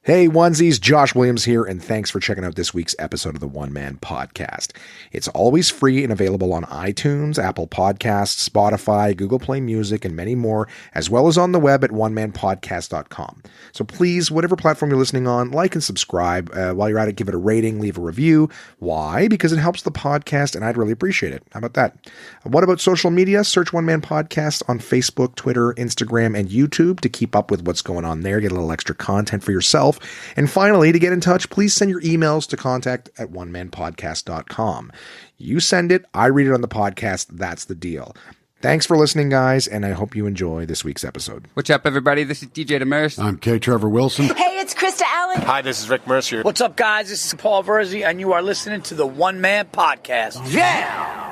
Hey onesies, Josh Williams here, and thanks for checking out this week's episode of the One Man Podcast. It's always free and available on iTunes, Apple Podcasts, Spotify, Google Play Music, and many more, as well as on the web at onemanpodcast.com. So please, whatever platform you're listening on, like and subscribe. While you're at it, give it a rating, leave a review. Why? Because it helps the podcast, and I'd really appreciate it. How about that? What about social media? Search One Man Podcast on Facebook, Twitter, Instagram, and YouTube to keep up with what's going on there. Get a little extra content for yourself. And finally, to get in touch, please send your emails to contact@onemanpodcast.com. You send it, I read it on the podcast. That's the deal. Thanks for listening, guys, and I hope you enjoy this week's episode. What's up, everybody? This is DJ Demers. I'm K. Trevor Wilson. Hey, it's Krista Allen. Hi, this is Rick Mercier. What's up, guys? This is Paul Verzi, and you are listening to the One Man Podcast. Yeah!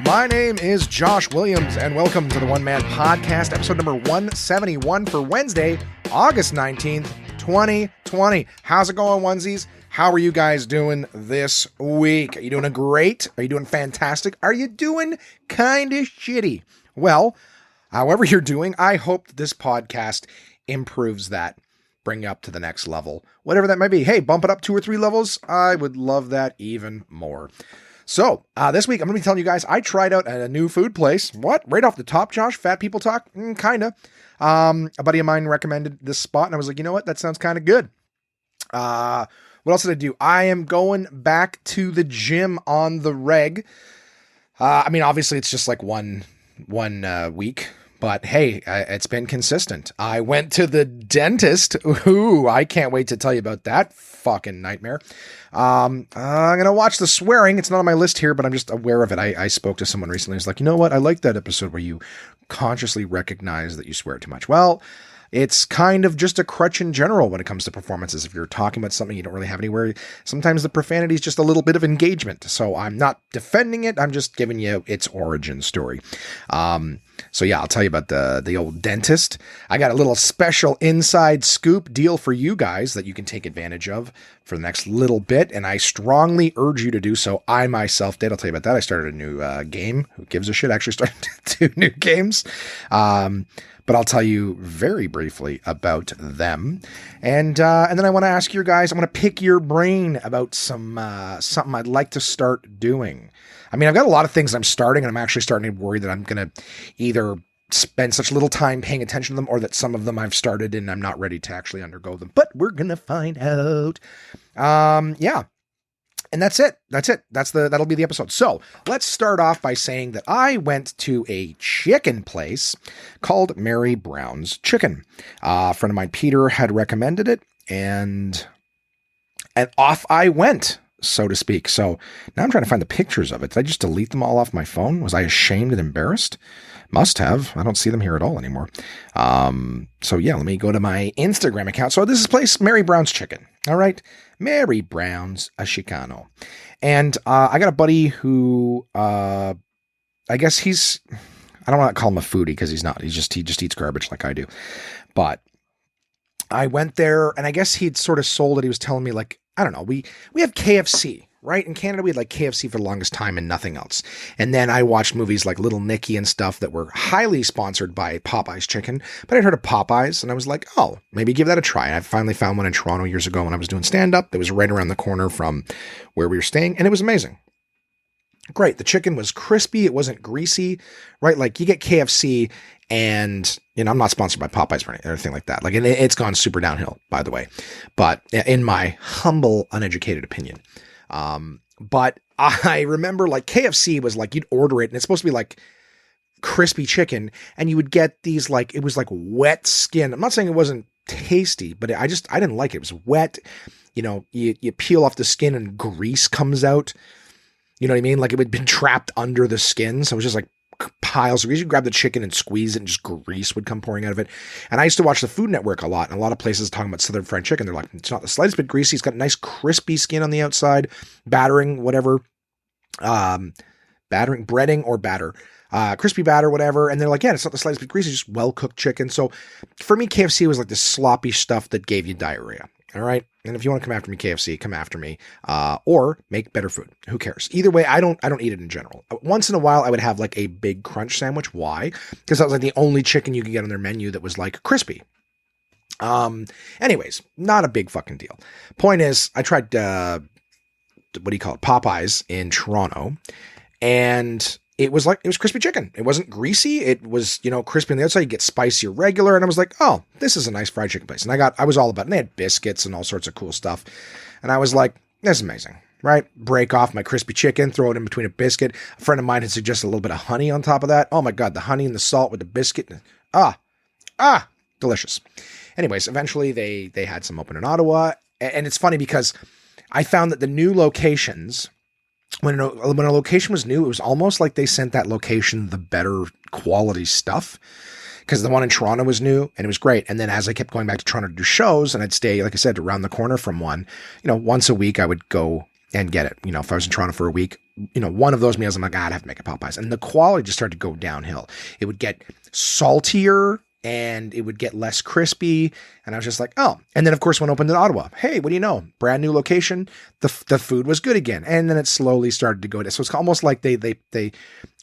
My name is Josh Williams, and welcome to the One Man Podcast, episode number 171 for Wednesday, August 19th, 2020. How's it going, onesies? How are you guys doing this week? Are you doing great? Are you doing fantastic? Are you doing kind of shitty? Well, however you're doing, I hope that this podcast improves that, bring you up to the next level, whatever that might be. Hey, bump it up 2 or 3 levels. I would love that even more. So, this week, I'm going to be telling you guys, I tried out a new food place. What? Right off the top, Josh? Fat people talk? Kinda. A buddy of mine recommended this spot, and I was like, you know what? That sounds kind of good. What else did I do? I am going back to the gym on the reg. Obviously, it's just like one week. But hey, it's been consistent. I went to the dentist. Ooh, I can't wait to tell you about that fucking nightmare. I'm going to watch the swearing. It's not on my list here, but I'm just aware of it. I spoke to someone recently who's like, you know what? I like that episode where you consciously recognize that you swear too much. Well, it's kind of just a crutch in general when it comes to performances. If you're talking about something you don't really have anywhere, sometimes the profanity is just a little bit of engagement. So I'm not defending it. I'm just giving you its origin story. So yeah, I'll tell you about the old dentist. I got a little special inside scoop deal for you guys that you can take advantage of for the next little bit. And I strongly urge you to do so. I myself did. I'll tell you about that. I started a new game. Who gives a shit? I actually started 2 new games. But I'll tell you very briefly about them. And then I want to ask you guys, I want to pick your brain about something I'd like to start doing. I mean, I've got a lot of things I'm starting, and I'm actually starting to worry that I'm going to either spend such little time paying attention to them or that some of them I've started and I'm not ready to actually undergo them. But we're going to find out. Yeah. And that's it. That'll be the episode. So let's start off by saying that I went to a chicken place called Mary Brown's Chicken. A friend of mine, Peter, had recommended it, and off I went, so to speak. So now I'm trying to find the pictures of it. Did I just delete them all off my phone? Was I ashamed and embarrassed? Must have. I don't see them here at all anymore. So yeah, let me go to my Instagram account. So this is place Mary Brown's Chicken. All right. Mary Brown's a Chicano. And I got a buddy who I guess I don't want to call him a foodie because he's not. He just eats garbage like I do. But I went there, and I guess he'd sort of sold it. He was telling me, like, I don't know, we have KFC, right? In Canada, we had like KFC for the longest time and nothing else. And then I watched movies like Little Nicky and stuff that were highly sponsored by Popeye's Chicken. But I'd heard of Popeyes, and I was like, oh, maybe give that a try. And I finally found one in Toronto years ago when I was doing stand-up. It was right around the corner from where we were staying, and it was amazing. Great. The chicken was crispy. It wasn't greasy, right? Like you get KFC, and I'm not sponsored by Popeyes or anything like that. Like it's gone super downhill, by the way, but in my humble, uneducated opinion. But I remember like KFC was like, you'd order it and it's supposed to be like crispy chicken, and you would get these, like, it was like wet skin. I'm not saying it wasn't tasty, but I didn't like it. It was wet. You peel off the skin and grease comes out. You know what I mean? Like it had been trapped under the skin. So it was just like piles of grease. You grab the chicken and squeeze it and just grease would come pouring out of it. And I used to watch the Food Network a lot. And a lot of places talking about Southern fried chicken. They're like, it's not the slightest bit greasy. It's got nice crispy skin on the outside, battering, whatever. breading or batter, crispy batter, whatever. And they're like, yeah, it's not the slightest bit greasy, just well-cooked chicken. So for me, KFC was like this sloppy stuff that gave you diarrhea. All right. And if you want to come after me, KFC, come after me, or make better food. Who cares? Either way, I don't eat it in general. Once in a while, I would have like a big crunch sandwich. Why? Because that was like the only chicken you could get on their menu that was like crispy. Anyways, not a big fucking deal. Point is, I tried, Popeyes in Toronto, and it was crispy chicken. It wasn't greasy. It was, crispy on the outside. You get spicy or regular. And I was like, oh, this is a nice fried chicken place. And I was all about it. And they had biscuits and all sorts of cool stuff. And I was like, this is amazing, right? Break off my crispy chicken, throw it in between a biscuit. A friend of mine had suggested a little bit of honey on top of that. Oh my God, the honey and the salt with the biscuit. Delicious. Anyways, eventually they had some open in Ottawa. And it's funny because I found that the new locations, when a location was new, it was almost like they sent that location the better quality stuff, because the one in Toronto was new and it was great. And then as I kept going back to Toronto to do shows, and I'd stay, like I said, around the corner from one, once a week I would go and get it. If I was in Toronto for a week, one of those meals, I'm like, I'd have to make a Popeyes. And the quality just started to go downhill. It would get saltier and it would get less crispy. And I was just like, oh. And then, of course, when I opened in Ottawa, hey, what do you know? Brand new location. The food was good again. And then it slowly started to go down. So it's almost like they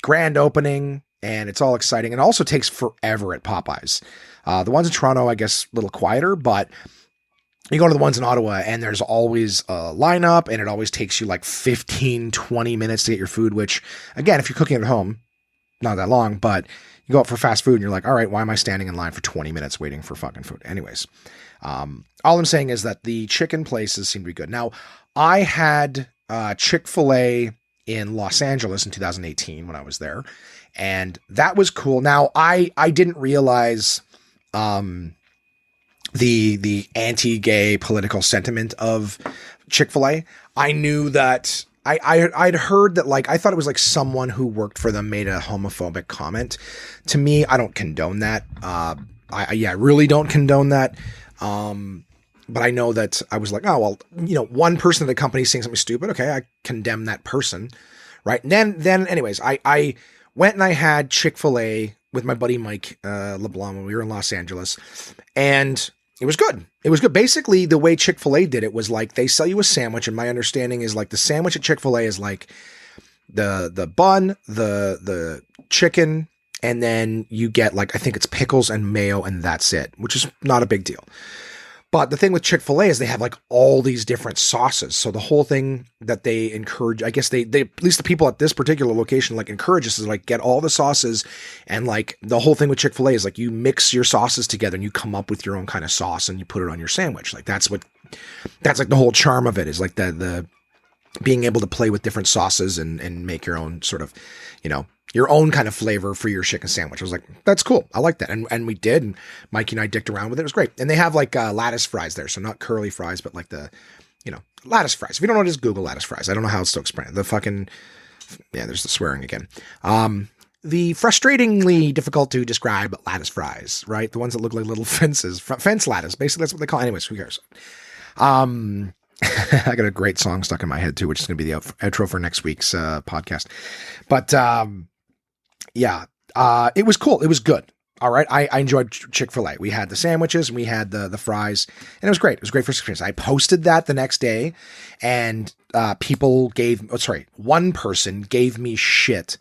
grand opening, and it's all exciting. And it also takes forever at Popeyes. The ones in Toronto, I guess, a little quieter, but you go to the ones in Ottawa and there's always a lineup, and it always takes you like 15, 20 minutes to get your food, which, again, if you're cooking at home, not that long, but you go out for fast food and you're like, all right, why am I standing in line for 20 minutes waiting for fucking food? Anyways, all I'm saying is that the chicken places seem to be good. Now, I had Chick-fil-A in Los Angeles in 2018 when I was there, and that was cool. Now, I didn't realize the anti-gay political sentiment of Chick-fil-A. I knew that I'd heard that, like, I thought it was like someone who worked for them made a homophobic comment. To me, I don't condone that. I really don't condone that. But I know that I was like, oh, well, one person at the company saying something stupid. Okay. I condemn that person. Right. And then anyways, I went and I had Chick-fil-A with my buddy, Mike, LeBlanc, when we were in Los Angeles, and it was good. It was good. Basically, the way Chick-fil-A did it was like they sell you a sandwich, and my understanding is like the sandwich at Chick-fil-A is like the bun, the chicken, and then you get like, I think it's pickles and mayo, and that's it, which is not a big deal. But the thing with Chick-fil-A is they have like all these different sauces. So the whole thing that they encourage, I guess they at least the people at this particular location like encourage us is like get all the sauces, and like the whole thing with Chick-fil-A is like you mix your sauces together and you come up with your own kind of sauce and you put it on your sandwich. Like that's like the whole charm of it, is like the being able to play with different sauces and make your own sort of, your own kind of flavor for your chicken sandwich. I was like, that's cool. I like that. And we did. And Mikey and I dicked around with it. It was great. And they have like lattice fries there. So not curly fries, but like the, lattice fries. If you don't know, just Google lattice fries. I don't know how it's still explained. There's the swearing again. The frustratingly difficult to describe lattice fries, right? The ones that look like little fences, fence lattice. Basically, that's what they call it. Anyways, who cares? I got a great song stuck in my head too, which is going to be the outro for next week's podcast. But it was cool. It was good. All right. I enjoyed Chick-fil-A. We had the sandwiches and we had the fries, and it was great. It was great for experience. I posted that the next day, and one person gave me shit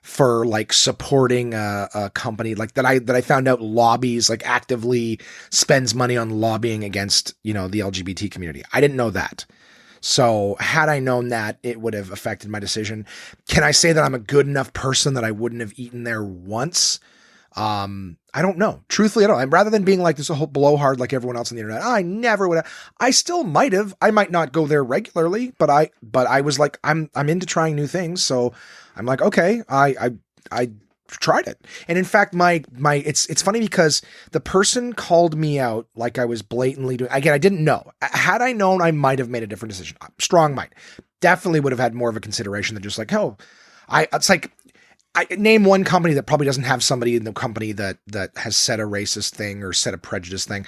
for like supporting a company like that I found out lobbies, like actively spends money on lobbying against, the LGBT community. I didn't know that. So had I known that, it would have affected my decision. Can I say that I'm a good enough person that I wouldn't have eaten there once? I don't know. Truthfully, I don't. And rather than being like this a whole blowhard like everyone else on the internet, I never would have. I still might have. I might not go there regularly, but I was like, I'm into trying new things. So I'm like, okay, I tried it. And in fact, it's funny because the person called me out like I was blatantly doing. Again, I didn't know. Had I known, I might have made a different decision. Strong might. Definitely would have had more of a consideration than just like, it's like, I name one company that probably doesn't have somebody in the company that has said a racist thing or said a prejudice thing.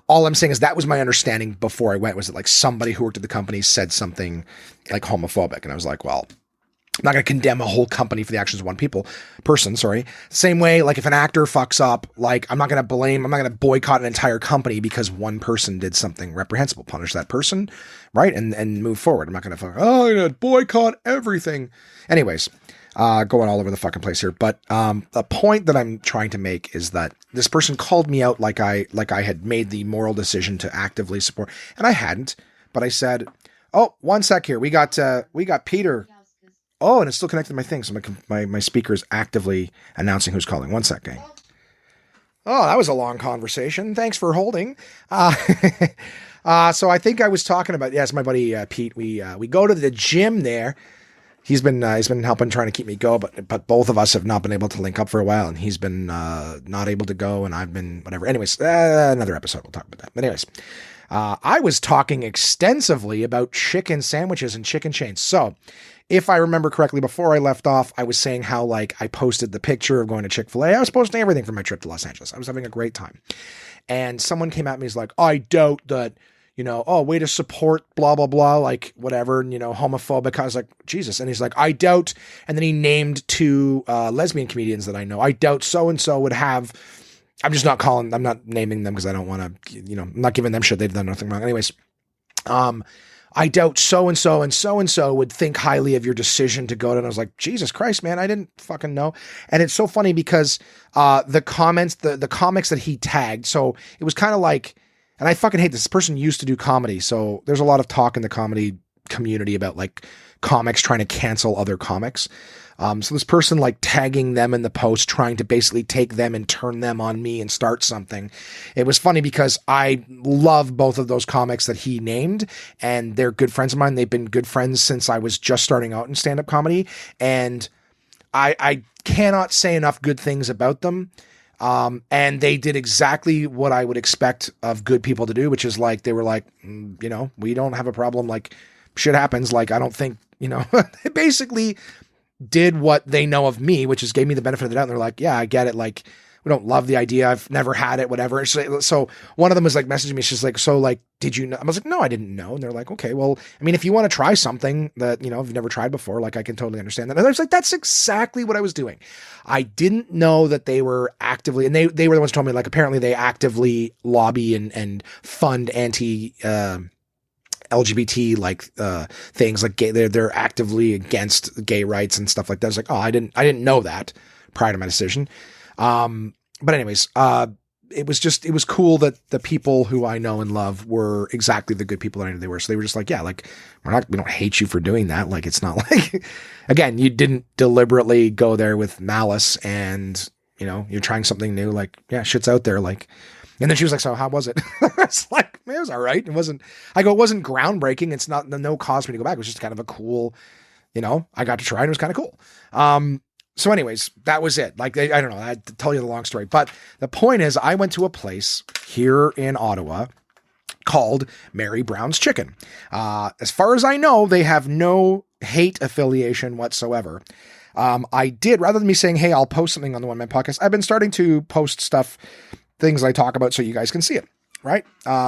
All I'm saying is that was my understanding before I went, was that like somebody who worked at the company said something like homophobic. And I was like, well, I'm not going to condemn a whole company for the actions of one person. Same way, like if an actor fucks up, like I'm not going to boycott an entire company because one person did something reprehensible. Punish that person, right? And move forward. I'm not going to I'm going to boycott everything. Anyways, going all over the fucking place here. But the point that I'm trying to make is that this person called me out like I had made the moral decision to actively support, and I hadn't. But I said, "Oh, one sec here. We got Peter." Oh, and it's still connected to my thing, so my speaker is actively announcing who's calling. One sec, gang. Oh, that was a long conversation. Thanks for holding. So I think I was talking about, yes, my buddy Pete. We go to the gym there. He's been helping, trying to keep me go, but both of us have not been able to link up for a while, and he's been not able to go, and I've been whatever. Anyways, another episode we'll talk about that. But anyways, I was talking extensively about chicken sandwiches and chicken chains. So if I remember correctly, before I left off, I was saying how like I posted the picture of going to Chick-fil-A. I was posting everything from my trip to Los Angeles. I was having a great time. And someone came at me, is like, I doubt that, way to support blah, blah, blah, like whatever, homophobic. I was like, Jesus. And he's like, I doubt. And then he named two lesbian comedians that I know. I doubt so-and-so would have, I'm not naming them because I don't want to, I'm not giving them shit. They've done nothing wrong. Anyways, I doubt so-and-so and so-and-so would think highly of your decision to go to. And I was like, Jesus Christ, man, I didn't fucking know. And it's so funny because the comments, the comics that he tagged, so it was kind of like, and I fucking hate this person used to do comedy. So there's a lot of talk in the comedy community about like comics trying to cancel other comics. So this person like tagging them in the post, trying to basically take them and turn them on me and start something. It was funny because I love both of those comics that he named, and they're good friends of mine. They've been good friends since I was just starting out in stand-up comedy. And I cannot say enough good things about them. And they did exactly what I would expect of good people to do, which is like, they were like, we don't have a problem. Like shit happens. Like, I don't think, basically did what they know of me, which is gave me the benefit of the doubt. And they're like, yeah, I get it. Like, we don't love the idea. I've never had it, whatever. So one of them was like messaging me. She's like, so like, did you know? I was like, no, I didn't know. And they're like, okay, well, I mean, if you want to try something that, you've never tried before, like I can totally understand that. And I was like, that's exactly what I was doing. I didn't know that they were actively, and they were the ones who told me, like, apparently they actively lobby and fund anti, LGBT like things like gay. They're actively against gay rights and stuff like that. I was like, oh, I didn't know that prior to my decision. But anyways, it was cool that the people who I know and love were exactly the good people that I knew they were. So they were just like, yeah, like we don't hate you for doing that. Like, it's not like, again, you didn't deliberately go there with malice, and you're trying something new. Like, yeah, shit's out there. Like, and then she was like, so how was it? It's like, it was all right. It wasn't groundbreaking. It's not, no cause for me to go back. It was just kind of a cool, I got to try, and it was kind of cool. So anyways, that was it. Like, I don't know, I had to tell you the long story, but the point is I went to a place here in Ottawa called Mary Brown's Chicken. As far as I know, they have no hate affiliation whatsoever. I did, rather than me saying, hey, I'll post something on the One Man Podcast, I've been starting to post stuff, things I talk about, so you guys can see it, right?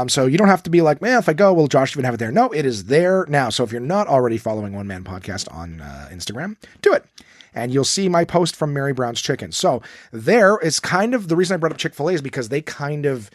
So you don't have to be like, man, if I go, will Josh even have it there? No, it is there now. So if you're not already following One Man Podcast on Instagram, do it. And you'll see my post from Mary Brown's Chicken. So there is kind of, the reason I brought up Chick-fil-A is because they kind of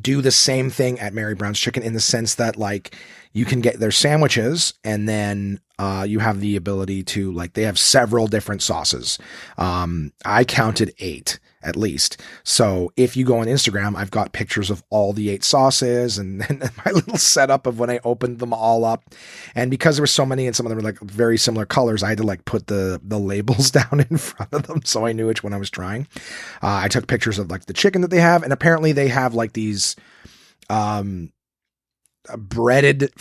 do the same thing at Mary Brown's Chicken, in the sense that like you can get their sandwiches, and then you have the ability to, like, they have several different sauces. I counted 8 at least. So if you go on Instagram, I've got pictures of all the 8 sauces and my little setup of when I opened them all up. And because there were so many and some of them were like very similar colors, I had to like put the labels down in front of them so I knew which one I was trying. I took pictures of like the chicken that they have, and apparently they have like these breaded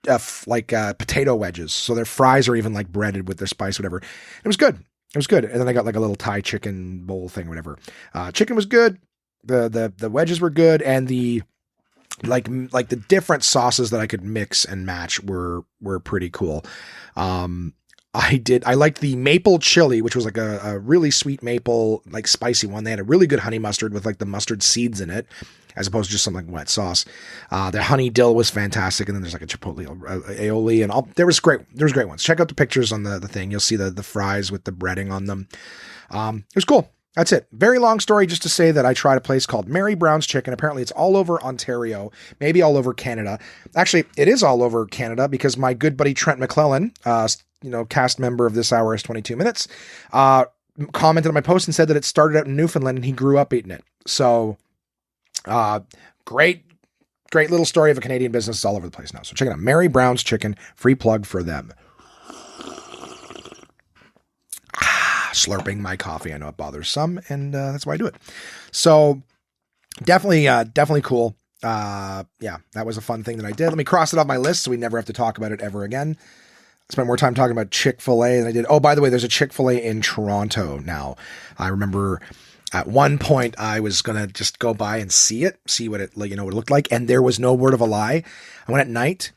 potato wedges. So their fries are even like breaded with their spice, whatever. It was good. It was good. And then I got like a little Thai chicken bowl thing, whatever. Chicken was good. The wedges were good. And the like the different sauces that I could mix and match were pretty cool. I liked the maple chili, which was like a really sweet maple, like spicy one. They had a really good honey mustard with like the mustard seeds in it, as opposed to just some like wet sauce. The honey dill was fantastic. And then there's like a chipotle aioli and all. There was great ones. Check out the pictures on the thing. You'll see the fries with the breading on them. It was cool. That's it. Very long story just to say that I tried a place called Mary Brown's Chicken. Apparently it's all over Ontario, maybe all over Canada. Actually, it is all over Canada because my good buddy Trent McClellan, cast member of This Hour is 22 Minutes, commented on my post and said that it started out in Newfoundland and he grew up eating it. So, great little story of a Canadian business all over the place now. So check it out. Mary Brown's Chicken, free plug for them. Slurping my coffee. I know it bothers some, and that's why I do it. So definitely cool. That was a fun thing that I did. Let me cross it off my list so we never have to talk about it ever again. Spent more time talking about Chick-fil-A than I did. Oh, by the way, there's a Chick-fil-A in Toronto now. I remember at one point I was going to just go by and see what it looked like. And there was no word of a lie. I went at night,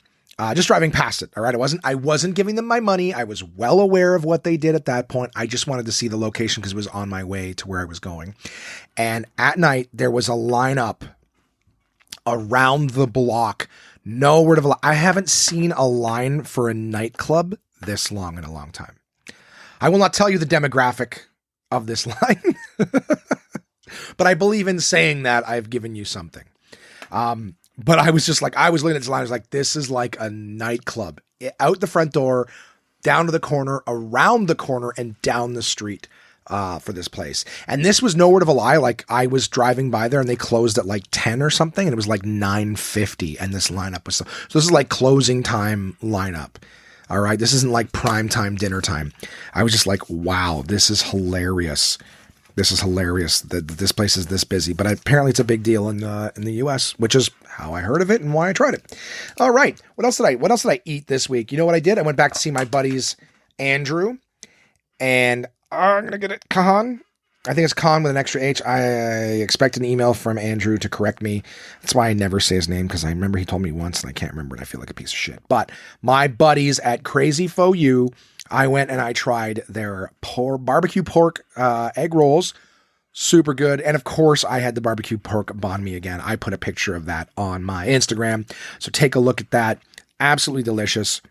just driving past it. All right. I wasn't giving them my money. I was well aware of what they did at that point. I just wanted to see the location because it was on my way to where I was going. And at night there was a lineup around the block. No word of a lie. I haven't seen a line for a nightclub this long in a long time. I will not tell you the demographic of this line, but I believe in saying that I've given you something. But I was just like, I was looking at this line. I was like, this is like a nightclub. Out the front door, down to the corner, around the corner, and down the street for this place. And this was no word of a lie. Like I was driving by there and they closed at like 10 or something. And it was like 9:50. And this lineup was so this is like closing time lineup. All right. This isn't like prime time, dinner time. I was just like, wow, this is hilarious. This is hilarious that this place is this busy, but apparently it's a big deal in the US, which is how I heard of it and why I tried it. All right. What else did I eat this week? You know what I did? I went back to see my buddies, Andrew, and I'm going to get it. Kahan. I think it's Khan with an extra H. I expect an email from Andrew to correct me. That's why I never say his name, because I remember he told me once and I can't remember and I feel like a piece of shit. But my buddies at Crazy Faux You, I went and I tried their barbecue pork egg rolls. Super good. And of course, I had the barbecue pork banh mi again. I put a picture of that on my Instagram. So take a look at that. Absolutely delicious.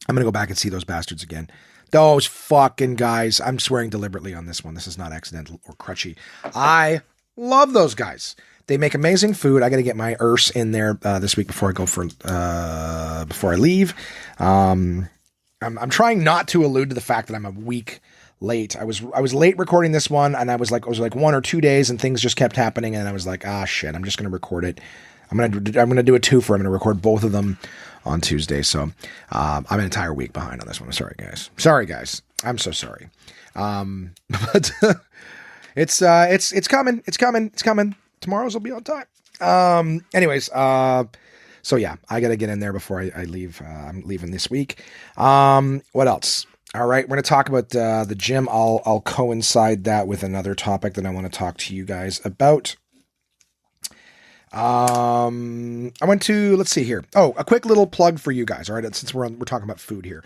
I'm going to go back and see those bastards again. Those fucking guys. I'm swearing deliberately on this one. This is not accidental or crutchy. I love those guys. They make amazing food. I got to get my ERS in there this week before I leave. I'm trying not to allude to the fact that I'm a week late. I was late recording this one, and I was like 1 or 2 days, and things just kept happening, and I was like, shit, I'm just gonna record it. I'm gonna do a twofer. I'm gonna record both of them on Tuesday. So I'm an entire week behind on this one. Sorry guys. I'm so sorry. But it's coming. Tomorrow's will be on time. Anyways. So yeah, I got to get in there before I leave. I'm leaving this week. What else? All right. We're going to talk about the gym. I'll coincide that with another topic that I want to talk to you guys about. I went to, let's see here. Oh, a quick little plug for you guys. All right. Since we're talking about food here.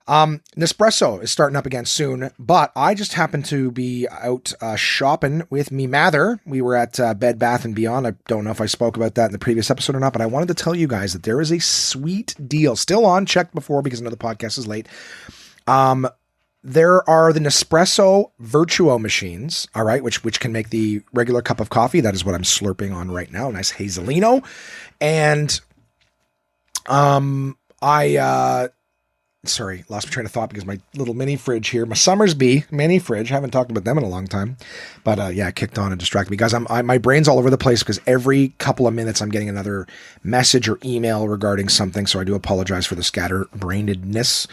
Nespresso is starting up again soon, but I just happened to be out shopping with me Mather. We were at Bed Bath & Beyond. I don't know if I spoke about that in the previous episode or not, but I wanted to tell you guys that there is a sweet deal still on. Checked before because another podcast is late. There are the Nespresso Virtuo machines, all right, which can make the regular cup of coffee. That is what I'm slurping on right now. Nice Hazelino. And sorry, lost my train of thought because my little mini fridge here, my Summersby mini fridge, haven't talked about them in a long time, but it kicked on and distracted me. Guys, my brain's all over the place because every couple of minutes I'm getting another message or email regarding something, so I do apologize for the scatterbrainedness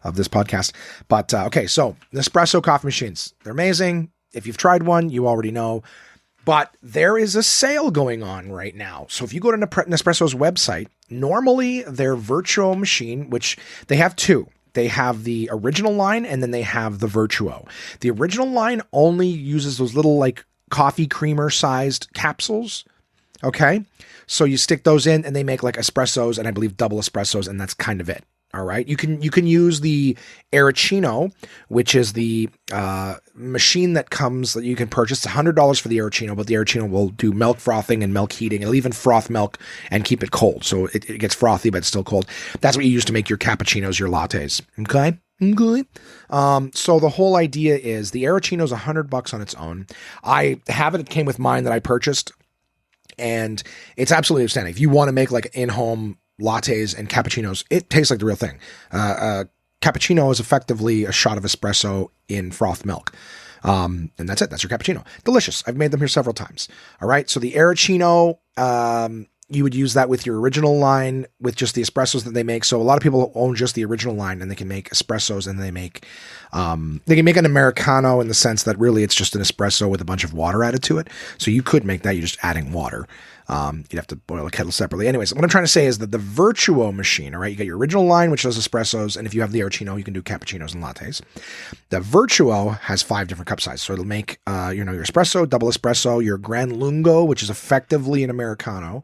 of this podcast. But okay, so Nespresso coffee machines, they're amazing. If you've tried one, you already know. But there is a sale going on right now. So if you go to Nespresso's website, normally their Virtuo machine, which they have two. They have the original line and then they have the Virtuo. The original line only uses those little like coffee creamer sized capsules. Okay. So you stick those in and they make like espressos and I believe double espressos and that's kind of it. All right. You can use the Aeroccino, which is the machine that comes that you can purchase. It's $100 for the Aeroccino, but the Aeroccino will do milk frothing and milk heating. It'll even froth milk and keep it cold. So it gets frothy, but it's still cold. That's what you use to make your cappuccinos, your lattes. Okay. So the whole idea is the Aeroccino is $100 on its own. I have it. It came with mine that I purchased, and it's absolutely outstanding. If you want to make like in-home lattes and cappuccinos, it tastes like the real thing. Cappuccino is effectively a shot of espresso in froth milk. And that's it. That's your cappuccino. Delicious. I've made them here several times. All right. So the Aeroccino, you would use that with your original line with just the espressos that they make. So a lot of people own just the original line and they can make espressos, and they can make an Americano in the sense that really it's just an espresso with a bunch of water added to it. So you could make that. You're just adding water. You'd have to boil a kettle separately. Anyways, what I'm trying to say is that the Vertuo machine, all right, you got your original line, which does espressos. And if you have the Aeroccino, you can do cappuccinos and lattes. The Vertuo has 5 different cup sizes. So it'll make, your espresso, double espresso, your Gran Lungo, which is effectively an Americano.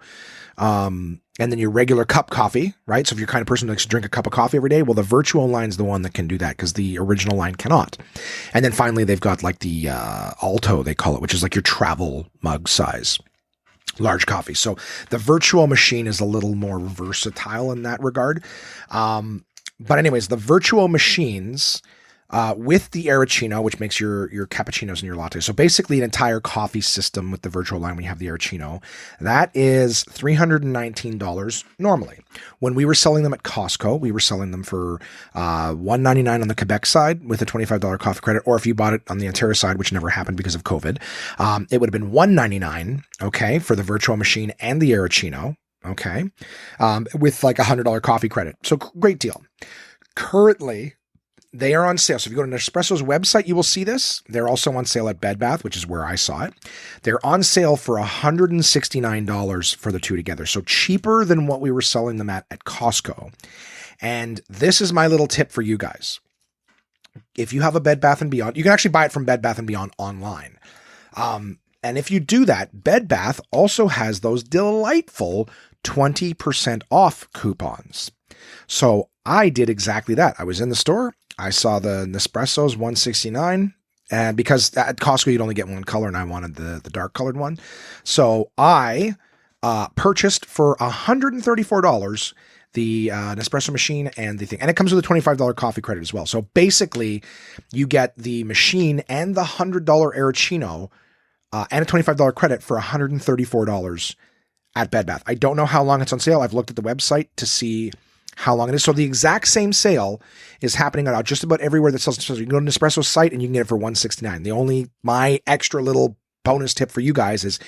And then your regular cup coffee, right? So if you're the kind of person who likes to drink a cup of coffee every day, well, the Vertuo line is the one that can do that because the original line cannot. And then finally, they've got like the Alto, they call it, which is like your travel mug size. Large coffee. So the Vertuo machine is a little more versatile in that regard. But anyways, the Vertuo machines with the Aeroccino, which makes your cappuccinos and your lattes. So basically an entire coffee system with the Vertuo line when you have the Aeroccino. That is $319 normally. When we were selling them at Costco, we were selling them for $199 on the Quebec side with a $25 coffee credit. Or if you bought it on the Ontario side, which never happened because of COVID, it would have been $199, okay, for the Vertuo machine and the Aeroccino, okay, with like a $100 coffee credit. So great deal. Currently, they are on sale. So if you go to Nespresso's website, you will see this. They're also on sale at Bed Bath, which is where I saw it. They're on sale for $169 for the two together. So cheaper than what we were selling them at Costco. And this is my little tip for you guys. If you have a Bed Bath & Beyond, you can actually buy it from Bed Bath & Beyond online. And if you do that, Bed Bath also has those delightful 20% off coupons. So I did exactly that. I was in the store. I saw the Nespresso's $169, and because at Costco you'd only get one color, and I wanted the dark colored one, so I purchased for $134 the Nespresso machine and the thing, and it comes with a $25 coffee credit as well. So basically, you get the machine and the $100 Aeroccino and a $25 credit for $134 at Bed Bath. I don't know how long it's on sale. I've looked at the website to see how long it is. So the exact same sale is happening out just about everywhere that sells Nespresso. You can go to Nespresso's site and you can get it for $169. My extra little bonus tip for you guys is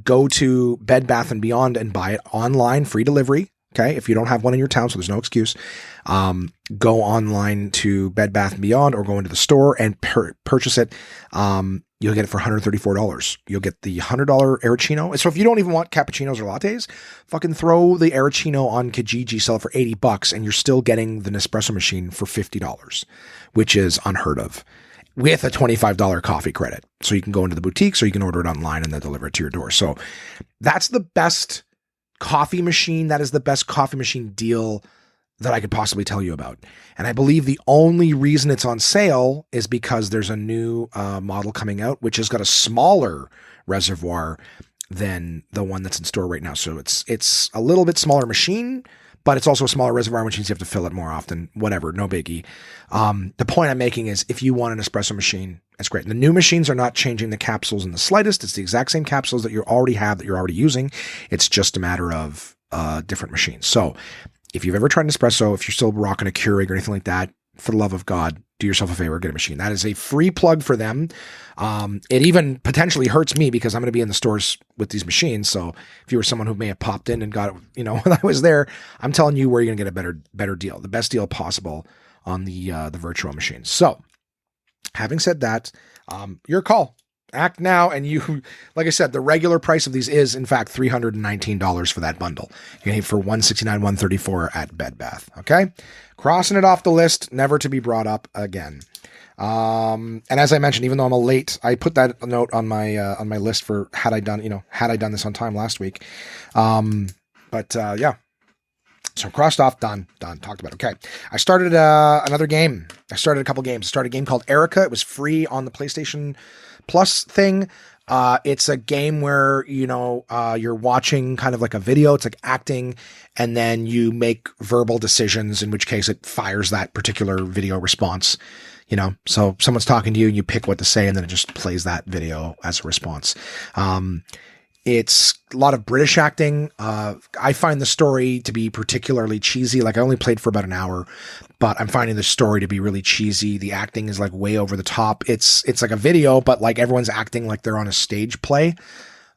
go to Bed Bath & Beyond and buy it online, free delivery. Okay. If you don't have one in your town, so there's no excuse, go online to Bed Bath & Beyond or go into the store and purchase it. You'll get it for $134. You'll get the $100 Aeroccino. So if you don't even want cappuccinos or lattes, fucking throw the Aeroccino on Kijiji, sell it for $80, and you're still getting the Nespresso machine for $50, which is unheard of, with a $25 coffee credit. So you can go into the boutiques or you can order it online and they'll deliver it to your door. So that's the best coffee machine. That is the best coffee machine deal that I could possibly tell you about. And I believe the only reason it's on sale is because there's a new model coming out, which has got a smaller reservoir than the one that's in store right now. So it's a little bit smaller machine, but it's also a smaller reservoir, which means you have to fill it more often. Whatever, no biggie. The point I'm making is if you want an espresso machine, it's great. The new machines are not changing the capsules in the slightest. It's the exact same capsules that you already have, that you're already using. It's just a matter of different machines. So if you've ever tried an espresso, if you're still rocking a Keurig or anything like that, for the love of God, do yourself a favor, get a machine. That is a free plug for them. It even potentially hurts me because I'm going to be in the stores with these machines. So if you were someone who may have popped in and got it, when I was there, I'm telling you where you're going to get a better deal, the best deal possible on the Vertuo machine. So having said that, your call. Act now, and you, like I said, the regular price of these is in fact $319 for that bundle. You can get for $169, $134 at Bed Bath. Okay, crossing it off the list, never to be brought up again. And as I mentioned, even though I'm late, I put that note on my list for had I done this on time last week. Yeah. So crossed off, done, talked about it. Okay. I started another game. I started a couple games. I started a game called Erica. It was free on the PlayStation Plus thing. It's a game where, you're watching kind of like a video. It's like acting, and then you make verbal decisions, in which case it fires that particular video response. So someone's talking to you and you pick what to say, and then it just plays that video as a response. It's a lot of British acting. I find the story to be particularly cheesy. Like, I only played for about an hour, but I'm finding the story to be really cheesy. The acting is like way over the top. It's like a video, but like everyone's acting like they're on a stage play.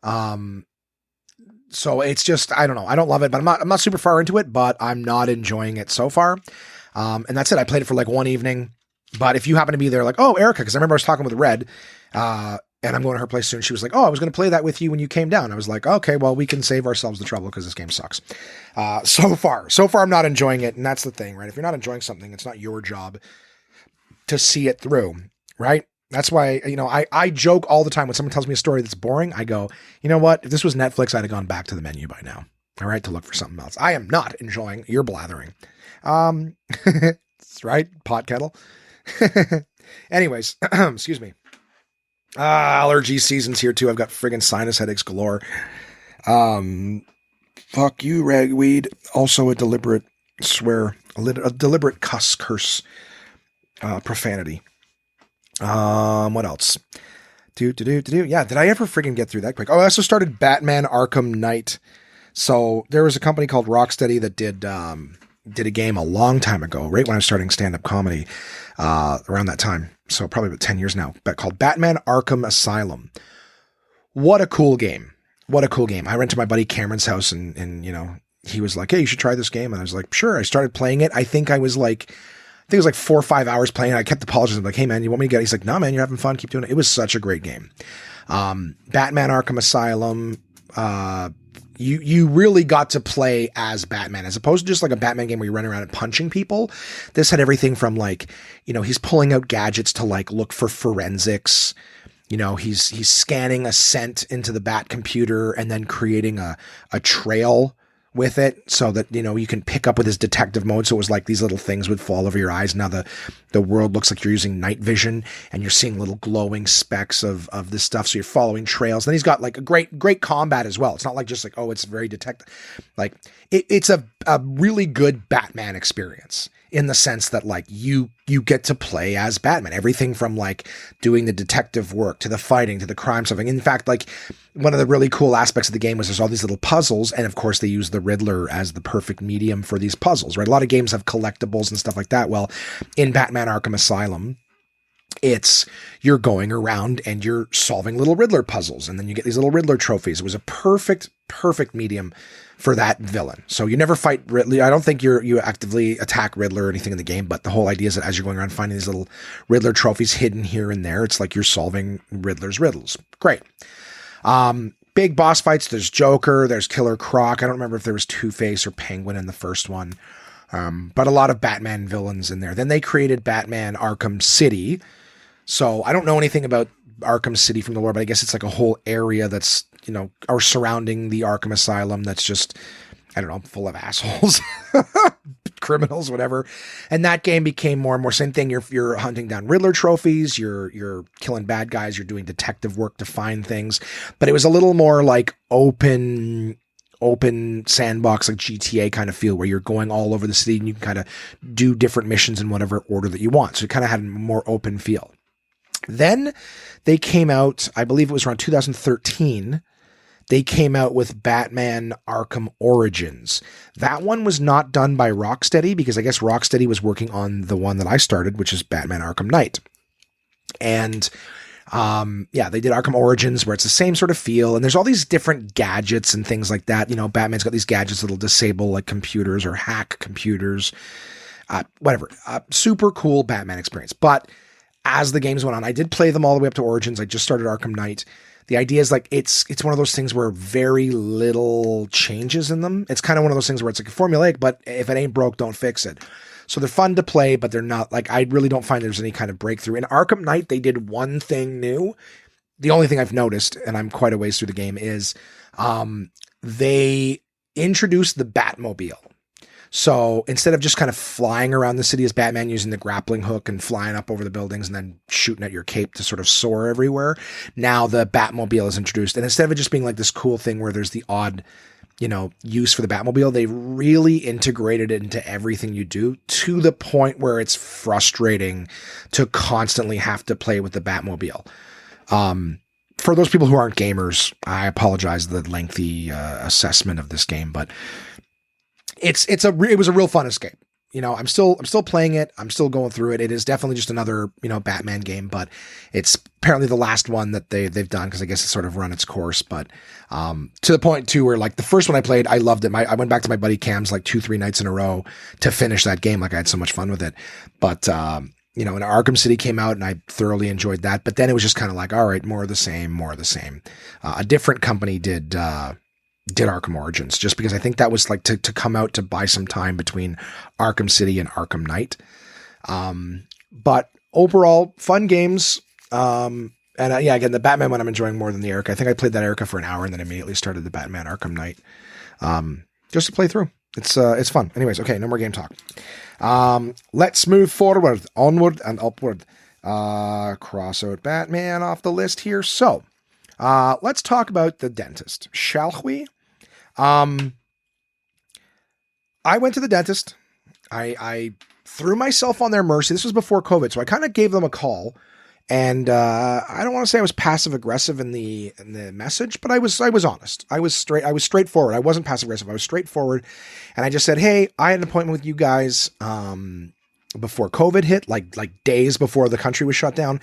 So it's just, I don't know. I don't love it, but I'm not super far into it, but I'm not enjoying it so far. And that's it. I played it for like one evening, but if you happen to be there, like, oh, Erica, because I remember I was talking with Red, and I'm going to her place soon. She was like, oh, I was going to play that with you when you came down. I was like, okay, well, we can save ourselves the trouble because this game sucks. So far, I'm not enjoying it. And that's the thing, right? If you're not enjoying something, it's not your job to see it through, right? That's why, I joke all the time when someone tells me a story that's boring. I go, you know what? If this was Netflix, I'd have gone back to the menu by now. All right. To look for something else. I am not enjoying your blathering. That's right. Pot kettle. Anyways, excuse me. Allergy season's here too. I've got friggin' sinus headaches galore. Fuck you, ragweed. Also a deliberate swear, a deliberate curse, profanity. What else? Yeah, did I ever friggin' get through that quick? Oh, I also started Batman Arkham Knight. So there was a company called Rocksteady that did a game a long time ago, right when I was starting stand-up comedy, around that time. So probably about 10 years now, but called Batman Arkham Asylum. What a cool game. I went to my buddy Cameron's house and he was like, hey, you should try this game. And I was like, sure. I started playing it. I think it was like 4 or 5 hours playing. I kept apologizing. I'm like, hey man, you want me to get it? He's like, no, man, you're having fun. Keep doing it. It was such a great game. Batman Arkham Asylum, you really got to play as Batman, as opposed to just like a Batman game where you run around and punching people. This had everything from like, he's pulling out gadgets to like look for forensics. He's scanning a scent into the Bat computer and then creating a trail with it so that, you can pick up with his detective mode. So it was like these little things would fall over your eyes. Now the world looks like you're using night vision and you're seeing little glowing specks of this stuff. So you're following trails. Then he's got like a great combat as well. It's not like just like, oh, it's very detective. Like it's a really good Batman experience in the sense that like you get to play as Batman, everything from like doing the detective work to the fighting to the crime solving. In fact, like one of the really cool aspects of the game was there's all these little puzzles. And of course they use the Riddler as the perfect medium for these puzzles, right? A lot of games have collectibles and stuff like that. Well, in Batman Arkham Asylum, you're going around and you're solving little Riddler puzzles. And then you get these little Riddler trophies. It was a perfect medium for that villain. So you never fight Riddler. I don't think you actively attack Riddler or anything in the game, but the whole idea is that as you're going around finding these little Riddler trophies hidden here and there, it's like you're solving Riddler's riddles. Great. Big boss fights. There's Joker, there's Killer Croc. I don't remember if there was Two-Face or Penguin in the first one. But a lot of Batman villains in there. Then they created Batman Arkham City. So I don't know anything about Arkham City from the lore, but I guess it's like a whole area that's, or surrounding the Arkham Asylum that's just, I don't know, full of assholes, criminals, whatever. And that game became more and more same thing. You're hunting down Riddler trophies, you're killing bad guys, you're doing detective work to find things. But it was a little more like open sandbox, like GTA kind of feel, where you're going all over the city and you can kind of do different missions in whatever order that you want. So it kind of had a more open feel. Then they came out, I believe it was around 2013, they came out with Batman Arkham Origins. That one was not done by Rocksteady because I guess Rocksteady was working on the one that I started, which is Batman Arkham Knight. And they did Arkham Origins where it's the same sort of feel. And there's all these different gadgets and things like that. Batman's got these gadgets that'll disable like computers or hack computers, whatever. Super cool Batman experience. But as the games went on, I did play them all the way up to Origins. I just started Arkham Knight. The idea is like, it's one of those things where very little changes in them. It's kind of one of those things where it's like formulaic, but if it ain't broke, don't fix it. So they're fun to play, but they're not like, I really don't find there's any kind of breakthrough. In Arkham Knight, they did one thing new. The only thing I've noticed, and I'm quite a ways through the game, is they introduced the Batmobile. So instead of just kind of flying around the city as Batman using the grappling hook and flying up over the buildings and then shooting at your cape to sort of soar everywhere, now the Batmobile is introduced. And instead of it just being like this cool thing where there's the odd, use for the Batmobile, they really integrated it into everything you do to the point where it's frustrating to constantly have to play with the Batmobile. For those people who aren't gamers, I apologize the lengthy assessment of this game, but it was a real fun escape. I'm still playing it. I'm still going through it. It is definitely just another, Batman game, but it's apparently the last one that they've done because I guess it's sort of run its course. But to the point too, where like the first one I played, I loved it. I went back to my buddy Cam's like 2-3 nights in a row to finish that game. Like I had so much fun with it. But and Arkham City came out and I thoroughly enjoyed that. But then it was just kind of like, all right, more of the same. A different company did Arkham Origins, just because I think that was like to come out to buy some time between Arkham City and Arkham Knight. But overall, fun games. Again, the Batman one I'm enjoying more than the Erica. I think I played that Erica for an hour and then immediately started the Batman Arkham Knight just to play through. It's fun. Anyways, okay, no more game talk. Let's move forward, onward and upward. Cross out Batman off the list here. So let's talk about the dentist, shall we? I went to the dentist. I threw myself on their mercy. This was before COVID, so I kind of gave them a call. And I don't want to say I was passive aggressive in the message, but I was honest. I was straightforward. I wasn't passive aggressive. I was straightforward, and I just said, "Hey, I had an appointment with you guys before COVID hit, like days before the country was shut down,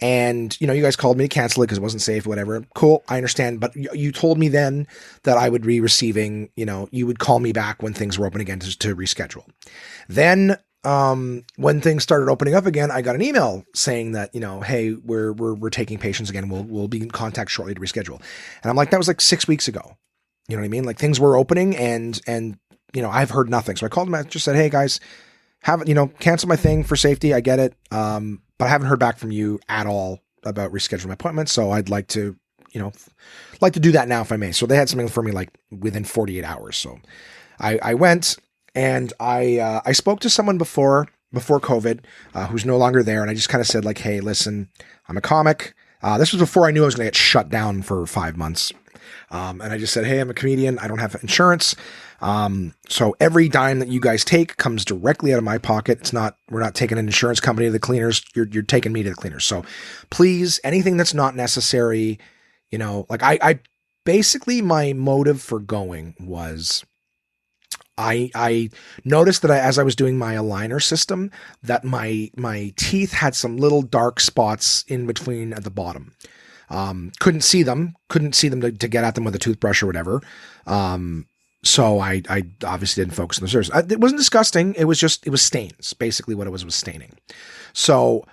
and you guys called me to cancel it because it wasn't safe, whatever. Cool, I understand. But you told me then that I would be receiving, you would call me back when things were open again to reschedule. Then." When things started opening up again, I got an email saying that, hey, we're taking patients again. We'll be in contact shortly to reschedule. And I'm like, that was like 6 weeks ago. You know what I mean? Like things were opening and I've heard nothing. So I called them and just said, hey guys, cancel my thing for safety. I get it. But I haven't heard back from you at all about rescheduling my appointment. So I'd like to do that now if I may. So they had something for me like within 48 hours. So I went. And I spoke to someone before COVID, who's no longer there. And I just kind of said like, hey, listen, I'm a comic. This was before I knew I was going to get shut down for 5 months. And I just said, hey, I'm a comedian. I don't have insurance. So every dime that you guys take comes directly out of my pocket. We're not taking an insurance company to the cleaners. You're taking me to the cleaners. So please, anything that's not necessary, I basically my motive for going was, I noticed that as I was doing my aligner system, that my teeth had some little dark spots in between at the bottom. Couldn't see them to get at them with a toothbrush or whatever. So I obviously didn't focus on the surface. It wasn't disgusting. It was stains. Basically what it was staining. So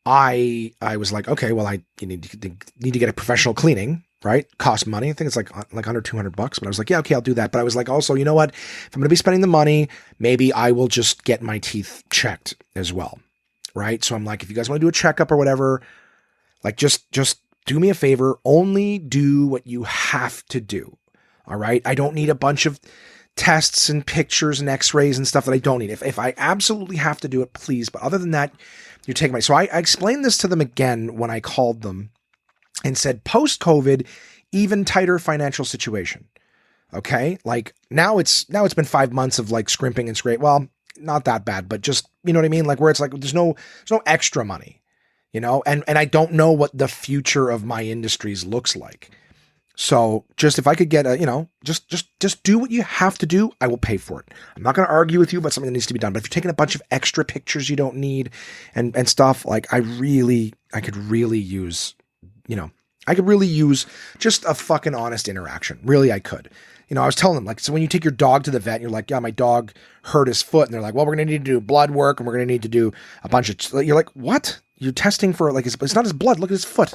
I was like, okay, well, you need to get a professional cleaning. Right? Cost money. I think it's like under $200, but I was like, yeah, okay, I'll do that. But I was like, also, you know what? If I'm going to be spending the money, maybe I will just get my teeth checked as well. Right? So I'm like, if you guys want to do a checkup or whatever, like just do me a favor. Only do what you have to do. All right. I don't need a bunch of tests and pictures and x-rays and stuff that I don't need. If I absolutely have to do it, please. But other than that, you're taking my, so I explained this to them again when I called them. And said, post-COVID, even tighter financial situation. Okay? Like now it's been 5 months of like scrimping and scrape. Well, not that bad, but just, you know what I mean? Like where it's like, there's no extra money, and I don't know what the future of my industries looks like. So just if I could get just do what you have to do, I will pay for it. I'm not going to argue with you about something that needs to be done, but if you're taking a bunch of extra pictures you don't need and stuff, like I could really use just a fucking honest interaction. Really, I could. I was telling them, like, so when you take your dog to the vet and you're like, yeah, my dog hurt his foot. And they're like, well, we're going to need to do blood work and we're going to need to do a bunch of, you're like, what? You're testing for like, it's not his blood. Look at his foot,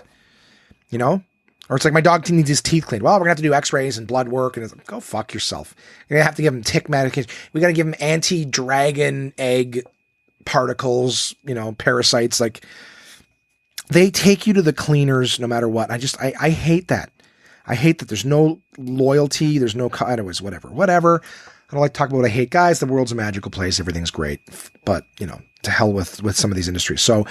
or it's like my dog needs his teeth cleaned. Well, we're going to have to do x-rays and blood work. And it's like, go fuck yourself. You're going to have to give him tick medication. We got to give him anti-dragon egg particles, parasites, like, they take you to the cleaners no matter what. I hate that. I hate that there's no loyalty. There's no, anyways, whatever. I don't like to talk about what I hate. Guys, the world's a magical place. Everything's great. But, to hell with some of these industries. So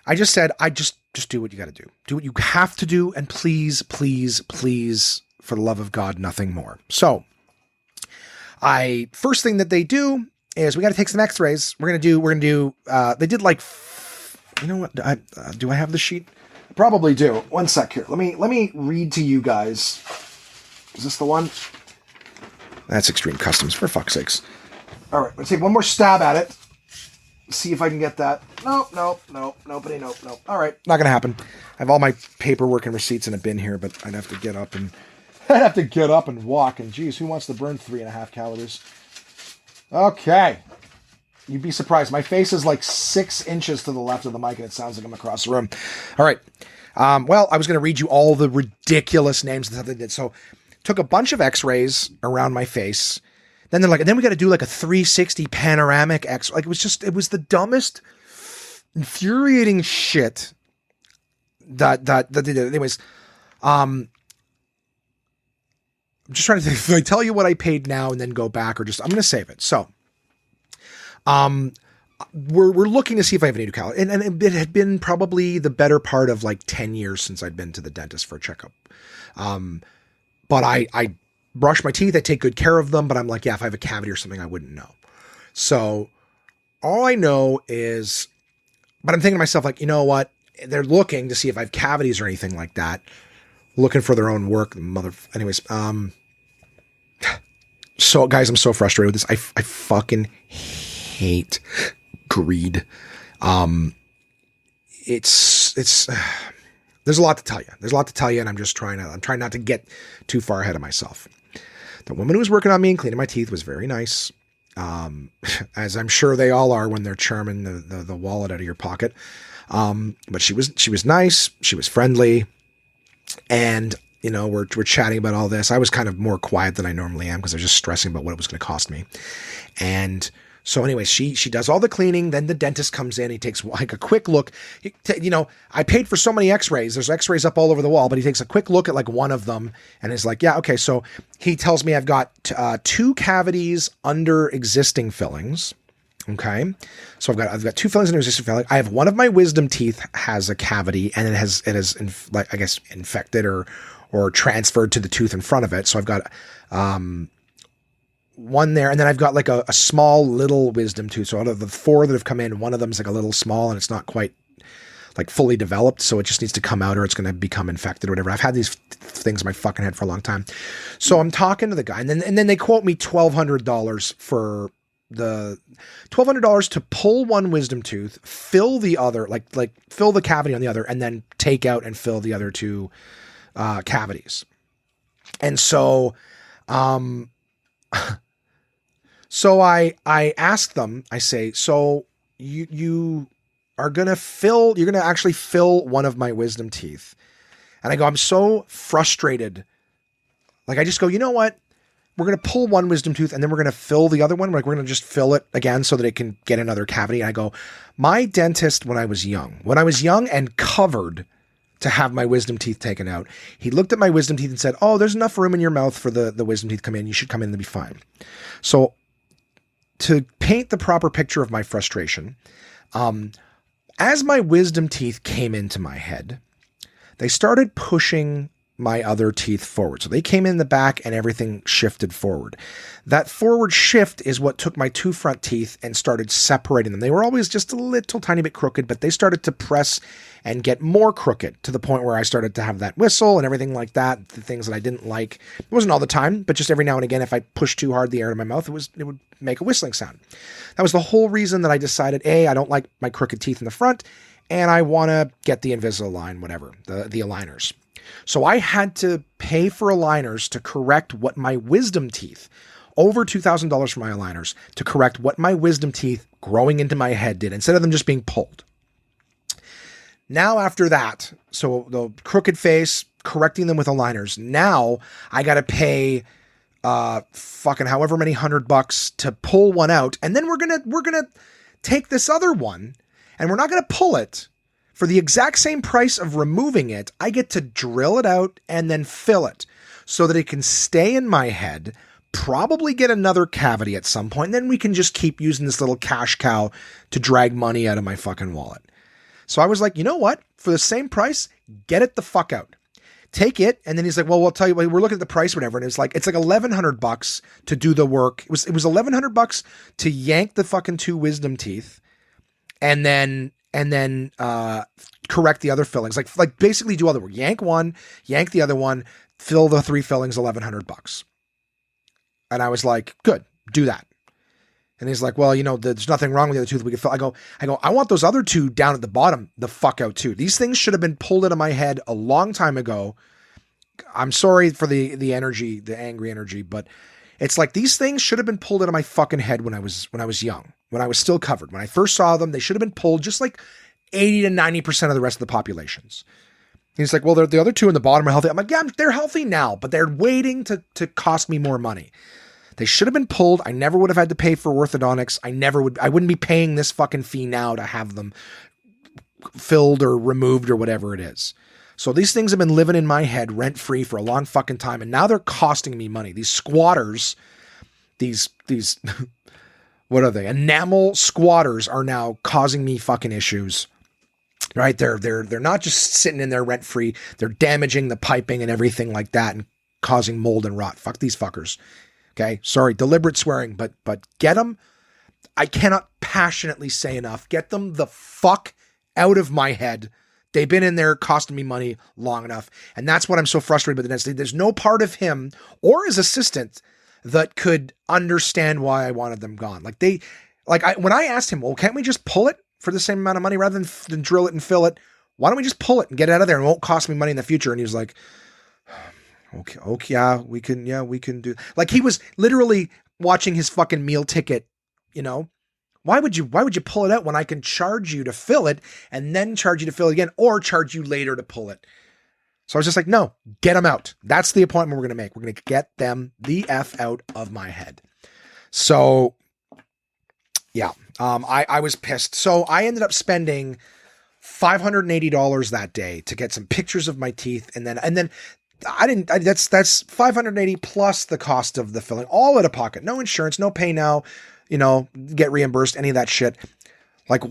I just said, just do what you got to do. Do what you have to do. And please, please, please, for the love of God, nothing more. So first thing that they do is we got to take some x-rays. We're going to do, they did like, you know what? Do I have the sheet? I probably do. One sec here. Let me read to you guys. Is this the one? That's Extreme Customs, for fuck's sakes. All right, let's take one more stab at it. See if I can get that. Nope. Nobody. All right, not gonna happen. I have all my paperwork and receipts in a bin here, but I'd have to get up and walk. And geez, who wants to burn 3.5 calories? Okay. You'd be surprised. My face is like 6 inches to the left of the mic, and it sounds like I'm across the room. All right. Well, I was going to read you all the ridiculous names and stuff they did. So, took a bunch of x-rays around my face. Then they're like, and then we got to do like a 360 panoramic x. Like, it was the dumbest, infuriating shit that they did. Anyways, I'm just trying to think if I tell you what I paid now and then go back, or just, I'm going to save it. So, we're looking to see if I have any new calories. And it had been probably the better part of like 10 years since I'd been to the dentist for a checkup. But I brush my teeth. I take good care of them, but I'm like, yeah, if I have a cavity or something, I wouldn't know. So all I know is, but I'm thinking to myself, like, you know what? They're looking to see if I have cavities or anything like that, looking for their own work. Anyways, so guys, I'm so frustrated with this. I fucking hate greed. It's there's a lot to tell you. And I'm trying not to get too far ahead of myself. The woman who was working on me and cleaning my teeth was very nice. As I'm sure they all are when they're charming the wallet out of your pocket. But she was nice. She was friendly. And, we're chatting about all this. I was kind of more quiet than I normally am because I was just stressing about what it was going to cost me. And so anyway, she does all the cleaning. Then the dentist comes in. He takes like a quick look. I paid for so many x-rays. There's x-rays up all over the wall, but he takes a quick look at like one of them and is like, yeah, okay. So he tells me I've got 2 cavities under existing fillings. Okay. So I've got 2 fillings under existing filling. I have one of my wisdom teeth has a cavity and it has infected or transferred to the tooth in front of it. So I've got, one there, and then I've got like a small little wisdom tooth. So out of the 4 that have come in, one of them's like a little small and it's not quite like fully developed. So it just needs to come out or it's going to become infected or whatever. I've had these things in my fucking head for a long time. So I'm talking to the guy and then they quote me $1,200 for the $1,200 to pull one wisdom tooth, fill the other, like fill the cavity on the other, and then take out and fill the other 2 cavities. And so, so I asked them, I say, so you're going to actually fill one of my wisdom teeth. And I go, I'm so frustrated. Like, I just go, you know what? We're going to pull one wisdom tooth and then we're going to fill the other one. Like, we're going to just fill it again so that it can get another cavity. And I go, my dentist, when I was young and covered to have my wisdom teeth taken out, he looked at my wisdom teeth and said, oh, there's enough room in your mouth for the wisdom teeth to come in. You should come in and be fine. So to paint the proper picture of my frustration, as my wisdom teeth came into my head, they started pushing my other teeth forward. So they came in the back and everything shifted forward. That forward shift is what took my 2 front teeth and started separating them. They were always just a little tiny bit crooked, but they started to press and get more crooked to the point where I started to have that whistle and everything like that, the things that I didn't like. It wasn't all the time, but just every now and again, if I pushed too hard the air in my mouth, it would make a whistling sound. That was the whole reason that I decided, I don't like my crooked teeth in the front and I want to get the Invisalign, whatever, the aligners. So I had to pay for aligners to correct what my wisdom teeth, over $2,000 for my aligners, to correct what my wisdom teeth growing into my head did, instead of them just being pulled. Now after that, so the crooked face, correcting them with aligners, now I got to pay fucking however many $100 to pull one out. And then we're going to take this other one and we're not going to pull it. For the exact same price of removing it, I get to drill it out and then fill it so that it can stay in my head, probably get another cavity at some point. And then we can just keep using this little cash cow to drag money out of my fucking wallet. So I was like, you know what? For the same price, get it the fuck out. Take it. And then he's like, well, we'll tell you, we're looking at the price, whatever. And it's like $1,100 to do the work. It was $1,100 to yank the fucking 2 wisdom teeth and then correct the other fillings. Like basically do all the work. Yank one, yank the other one, fill the 3 fillings, $1,100. And I was like, good, do that. And he's like, well, there's nothing wrong with the other tooth. We can fill. I go, I want those other 2 down at the bottom the fuck out too. These things should have been pulled out of my head a long time ago. I'm sorry for the energy, the angry energy, but it's like these things should have been pulled out of my fucking head when I was young, when I was still covered. When I first saw them, they should have been pulled just like 80 to 90% of the rest of the populations. He's like, well, the other 2 in the bottom are healthy. I'm like, yeah, they're healthy now, but they're waiting to cost me more money. They should have been pulled. I never would have had to pay for orthodontics. I wouldn't be paying this fucking fee now to have them filled or removed or whatever it is. So these things have been living in my head rent-free for a long fucking time. And now they're costing me money. These squatters, these, what are they? Enamel squatters are now causing me fucking issues. Right? They're not just sitting in there rent-free. They're damaging the piping and everything like that and causing mold and rot. Fuck these fuckers. Okay. Sorry. Deliberate swearing, but get them. I cannot passionately say enough. Get them the fuck out of my head. They've been in there costing me money long enough. And that's what I'm so frustrated with the dentist. There's no part of him or his assistant that could understand why I wanted them gone. When I asked him, well, can't we just pull it for the same amount of money rather than drill it and fill it? Why don't we just pull it and get it out of there and it won't cost me money in the future? And he was like, okay, yeah, we can do. Like he was literally watching his fucking meal ticket, Why would you pull it out when I can charge you to fill it and then charge you to fill it again or charge you later to pull it? So I was just like, no, get them out. That's the appointment we're going to make. We're going to get them the F out of my head. So yeah, I was pissed. So I ended up spending $580 that day to get some pictures of my teeth. And then that's 580 plus the cost of the filling, all out of pocket, no insurance, no pay now, get reimbursed, any of that shit. Like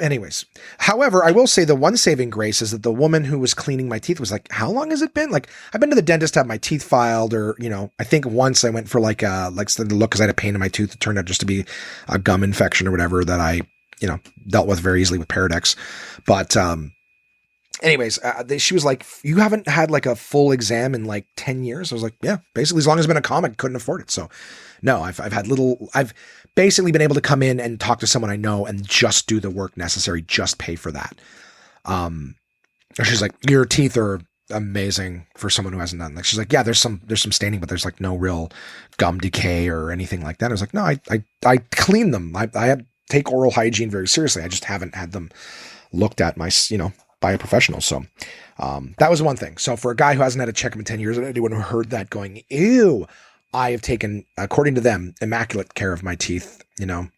anyways. However, I will say the one saving grace is that the woman who was cleaning my teeth was like, how long has it been? Like I've been to the dentist to have my teeth filed or, I think once I went for like to look cause I had a pain in my tooth. It turned out just to be a gum infection or whatever that I, dealt with very easily with Paradex. But, anyways, she was like, you haven't had like a full exam in like 10 years. I was like, yeah, basically as long as I've been a comic, couldn't afford it. So no, I've basically been able to come in and talk to someone I know and just do the work necessary, just pay for that. She's like, your teeth are amazing for someone who hasn't done that. She's like, yeah, there's some staining, but there's like no real gum decay or anything like that. I was like, no, I clean them. I take oral hygiene very seriously. I just haven't had them looked at by a professional. So, that was one thing. So for a guy who hasn't had a checkup in 10 years, anyone who heard that going, ew, I have taken, according to them, immaculate care of my teeth, and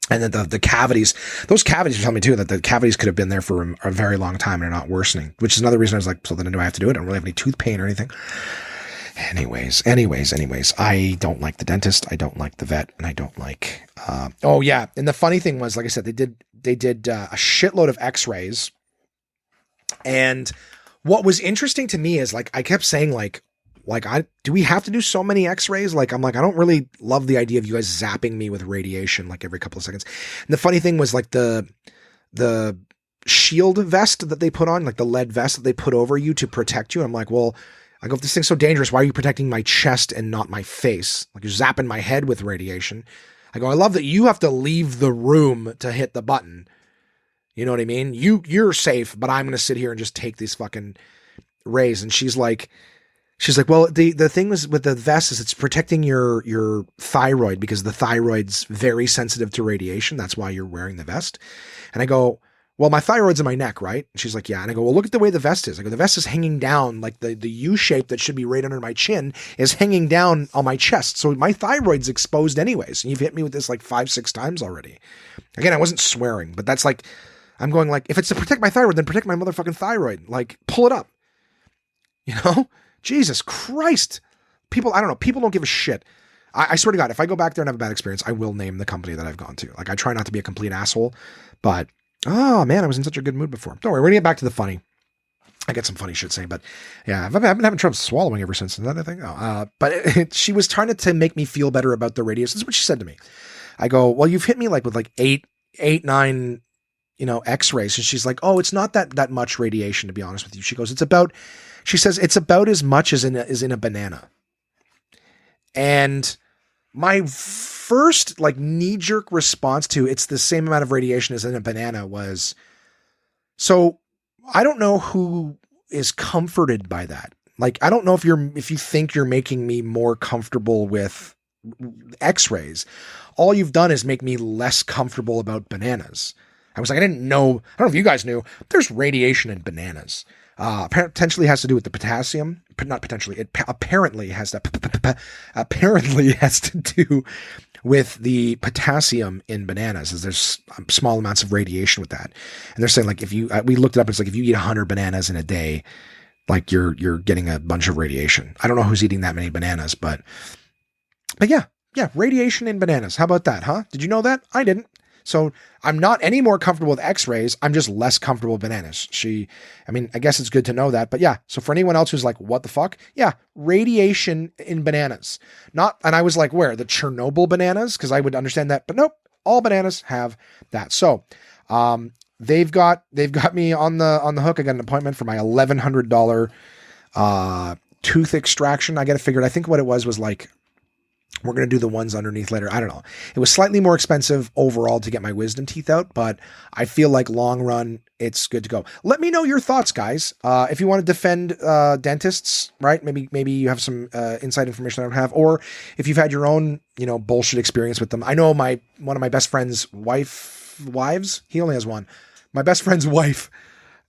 then the cavities, those cavities are telling me too, that the cavities could have been there for a very long time and are not worsening, which is another reason I was like, so then do I have to do it? I don't really have any tooth pain or anything. Anyways, I don't like the dentist. I don't like the vet, and I don't like, oh yeah. And the funny thing was, like I said, they did a shitload of x-rays. And what was interesting to me is like, I kept saying do we have to do so many x-rays? Like, I'm like, I don't really love the idea of you guys zapping me with radiation, like every couple of seconds. And the funny thing was like the shield vest that they put on, like the lead vest that they put over you to protect you. I'm like, well, if this thing's so dangerous, why are you protecting my chest and not my face? Like you're zapping my head with radiation. I love that you have to leave the room to hit the button. You know what I mean? You're safe, but I'm going to sit here and just take these fucking rays. And she's like, well, the thing was with the vest is it's protecting your thyroid because the thyroid's very sensitive to radiation. That's why you're wearing the vest. And I go, well, my thyroid's in my neck, right? And she's like, yeah. And I go, well, look at the way the vest is. I go, the vest is hanging down, like the U shape that should be right under my chin is hanging down on my chest. So my thyroid's exposed anyways. And you've hit me with this like 5-6 times already. Again, I wasn't swearing, but that's like, I'm going like, if it's to protect my thyroid, then protect my motherfucking thyroid. Like, pull it up. Jesus Christ. people, I don't know, people don't give a shit. I swear to God, if I go back there and have a bad experience, I will name the company that I've gone to. Like, I try not to be a complete asshole, but, oh man, I was in such a good mood before. Don't worry, we're gonna get back to the funny. I get some funny shit saying, but yeah, I've been having trouble swallowing ever since. Is that a thing? But she was trying to make me feel better about the radius. This is what she said to me. I go, well, you've hit me like with like eight, 9, X-rays. And she's like, oh, it's not that much radiation, to be honest with you. She goes, she says, it's about as much as in a banana. And my first like knee-jerk response to it's the same amount of radiation as in a banana was, so I don't know who is comforted by that. Like, I don't know if you think you're making me more comfortable with X-rays. All you've done is make me less comfortable about bananas. I was like, I didn't know. I don't know if you guys knew. There's radiation in bananas. Potentially has to do with the potassium, but not potentially. It apparently has to do with the potassium in bananas, as there's small amounts of radiation with that. And they're saying like we looked it up. It's like if you eat 100 bananas in a day, like you're getting a bunch of radiation. I don't know who's eating that many bananas, but yeah, radiation in bananas. How about that, huh? Did you know that? I didn't. So I'm not any more comfortable with X-rays. I'm just less comfortable with bananas. I guess it's good to know that, but yeah. So for anyone else who's like, what the fuck? Yeah. Radiation in bananas. And I was like, where? The Chernobyl bananas? Cause I would understand that, but nope. All bananas have that. So, they've got me on the hook. I got an appointment for my $1,100, tooth extraction. I got it figured. I think what it was like, we're going to do the ones underneath later. I don't know. It was slightly more expensive overall to get my wisdom teeth out, but I feel like long run, it's good to go. Let me know your thoughts, guys. If you want to defend dentists, right? Maybe you have some inside information I don't have, or if you've had your own, bullshit experience with them. I know one of my best friend's wives, he only has one. My best friend's wife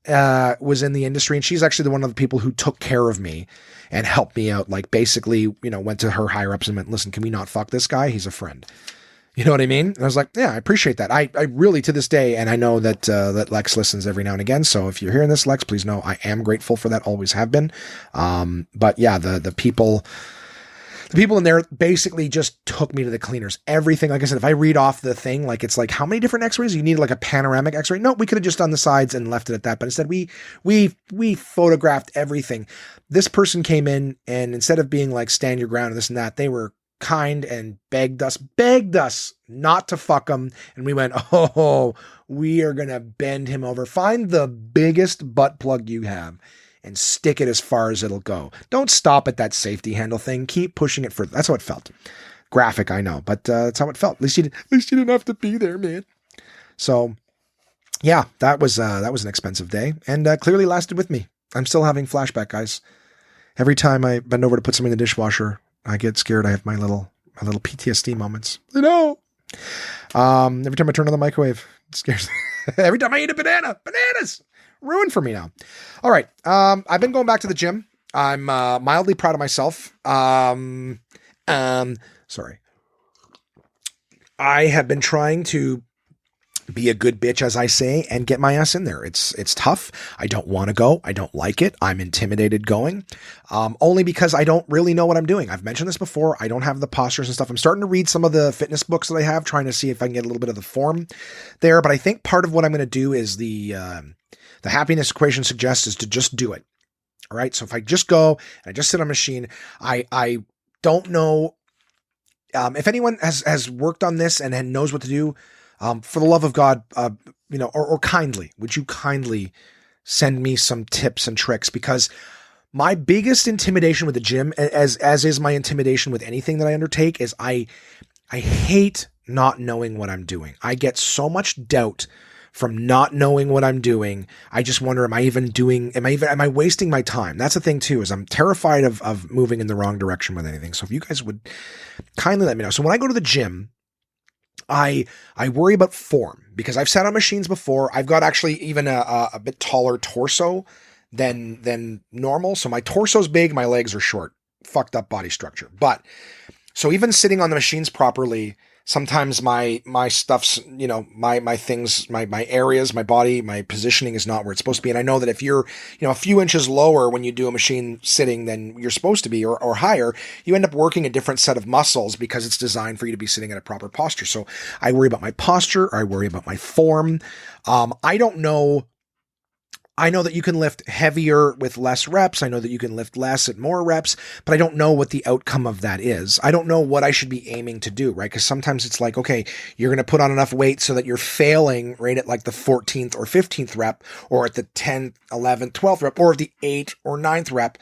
was in the industry, and she's actually one of the people who took care of me and helped me out. Like basically, went to her higher ups and went, listen, can we not fuck this guy? He's a friend. You know what I mean? And I was like, yeah, I appreciate that. I really, to this day, and I know that Lex listens every now and again. So if you're hearing this, Lex, please know I am grateful for that. Always have been. But yeah, the people in there basically just took me to the cleaners. Everything, like I said, if I read off the thing, like it's like, how many different X-rays? You need like a panoramic X-ray? No, we could have just done the sides and left it at that. But instead we photographed everything. This person came in, and instead of being like, stand your ground and this and that, they were kind and begged us not to fuck them. And we went, oh, we are going to bend him over. Find the biggest butt plug you have and stick it as far as it'll go. Don't stop at that safety handle thing. Keep pushing it further. That's how it felt. Graphic, I know, but that's how it felt. At least you didn't have to be there, man. So yeah, that was an expensive day, and clearly lasted with me. I'm still having flashback, guys. Every time I bend over to put something in the dishwasher, I get scared. I have my little PTSD moments. I know. Every time I turn on the microwave, it scares me. Every time I eat a bananas. Ruined for me now. All right. I've been going back to the gym. I'm mildly proud of myself. Sorry. I have been trying to be a good bitch, as I say, and get my ass in there. It's tough. I don't want to go. I don't like it. I'm intimidated going, only because I don't really know what I'm doing. I've mentioned this before. I don't have the postures and stuff. I'm starting to read some of the fitness books that I have, trying to see if I can get a little bit of the form there. But I think part of what I'm going to do is the happiness equation suggests is to just do it. All right. So if I just go and I just sit on a machine, I don't know, if anyone has worked on this and knows what to do, for the love of God, or kindly, would you kindly send me some tips and tricks? Because my biggest intimidation with the gym, as is my intimidation with anything that I undertake, is I hate not knowing what I'm doing. I get so much doubt from not knowing what I'm doing. I just wonder, am I wasting my time? That's the thing too, is I'm terrified of moving in the wrong direction with anything. So if you guys would kindly let me know. So when I go to the gym, I worry about form, because I've sat on machines before. I've got actually even a bit taller torso than normal. So my torso's big, my legs are short, fucked up body structure. But so even sitting on the machines properly, sometimes my stuff's, my things, my areas, my body, my positioning is not where it's supposed to be. And I know that if you're, a few inches lower when you do a machine sitting than you're supposed to be, or higher, you end up working a different set of muscles because it's designed for you to be sitting in a proper posture. So I worry about my posture. I worry about my form. I don't know. I know that you can lift heavier with less reps. I know that you can lift less at more reps, but I don't know what the outcome of that is. I don't know what I should be aiming to do, right? Because sometimes it's like, okay, you're going to put on enough weight so that you're failing right at like the 14th or 15th rep, or at the 10th, 11th, 12th rep, or the 8th or 9th rep.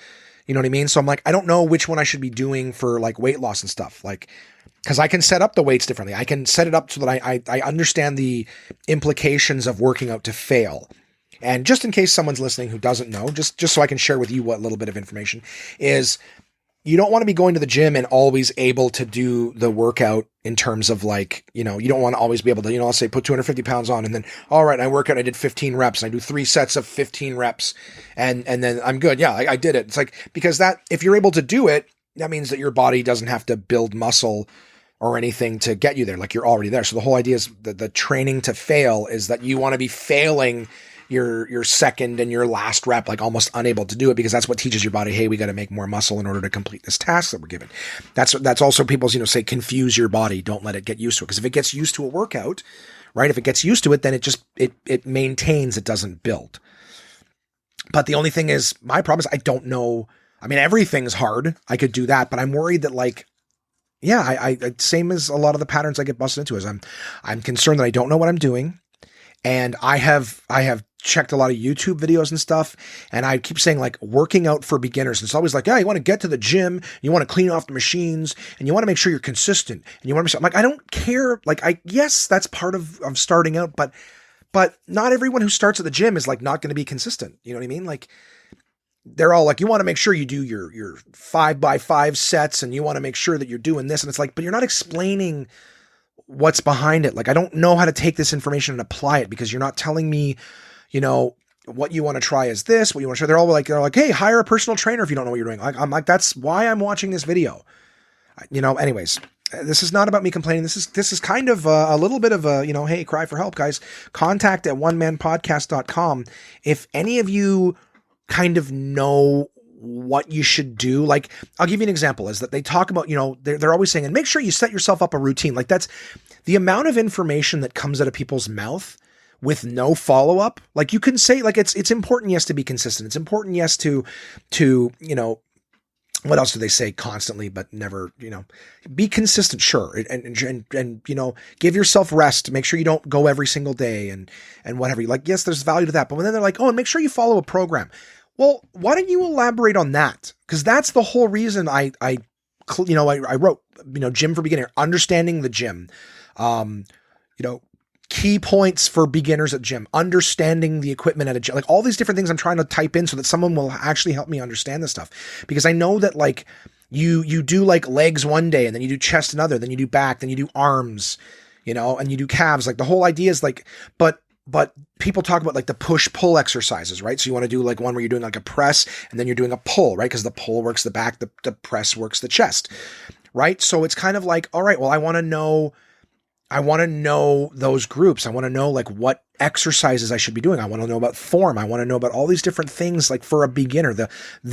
You know what I mean? So I'm like, I don't know which one I should be doing for like weight loss and stuff. Like, because I can set up the weights differently. I can set it up so that I understand the implications of working out to fail. And just in case someone's listening who doesn't know, just so I can share with you what little bit of information is, you don't want to be going to the gym and always able to do the workout in terms of like, you don't want to always be able to, let's say put 250 pounds on and then, all right, I work out, I did 15 reps and I do 3 sets of 15 reps and then I'm good. Yeah, I did it. It's like, because that, if you're able to do it, that means that your body doesn't have to build muscle or anything to get you there. Like, you're already there. So the whole idea is that the training to fail is that you want to be failing your second and your last rep, like almost unable to do it, because that's what teaches your body, hey, we got to make more muscle in order to complete this task that we're given. That's also people's, say, confuse your body. Don't let it get used to it. Because if it gets used to a workout, right? If it gets used to it, then it maintains, it doesn't build. But the only thing is, my problem is I don't know. I mean, everything's hard. I could do that, but I'm worried that like, yeah, I same as a lot of the patterns I get busted into is I'm concerned that I don't know what I'm doing. And I have checked a lot of YouTube videos and stuff, and I keep saying like working out for beginners. And it's always like, yeah, you want to get to the gym, you want to clean off the machines, and you want to make sure you're consistent. And you want to, I'm like, I don't care. Like, yes, that's part of starting out, but not everyone who starts at the gym is like not going to be consistent. You know what I mean? Like, they're all like, you want to make sure you do your 5x5 sets, and you want to make sure that you're doing this. And it's like, but you're not explaining what's behind it. Like, I don't know how to take this information and apply it, because you're not telling me, what you want to try is this, what you want to try. They're like, hey, hire a personal trainer if you don't know what you're doing. I'm like, that's why I'm watching this video. Anyways, this is not about me complaining. This is kind of a little bit of a, hey, cry for help, guys. Contact at onemanpodcast.com. If any of you kind of know what you should do. Like, I'll give you an example, is that they talk about, they're always saying, and make sure you set yourself up a routine. Like, that's the amount of information that comes out of people's mouth with no follow-up. Like, you can say, like, it's important, yes, to be consistent. It's important, yes, to, what else do they say constantly, but never, be consistent. Sure. And, give yourself rest. Make sure you don't go every single day and whatever. Like, yes, there's value to that. But then they're like, oh, and make sure you follow a program. Well, why don't you elaborate on that? Because that's the whole reason I wrote, Gym for Beginner, understanding the gym, key points for beginners at gym, understanding the equipment at a gym, like all these different things I'm trying to type in so that someone will actually help me understand this stuff. Because I know that like you do like legs one day, and then you do chest another, then you do back, then you do arms, and you do calves. Like, the whole idea is like, but people talk about like the push-pull exercises, right? So you want to do like one where you're doing like a press and then you're doing a pull, right? Because the pull works the back, the press works the chest, right? So it's kind of like, all right, well, I want to know those groups. I want to know like what exercises I should be doing. I want to know about form. I want to know about all these different things, like for a beginner, the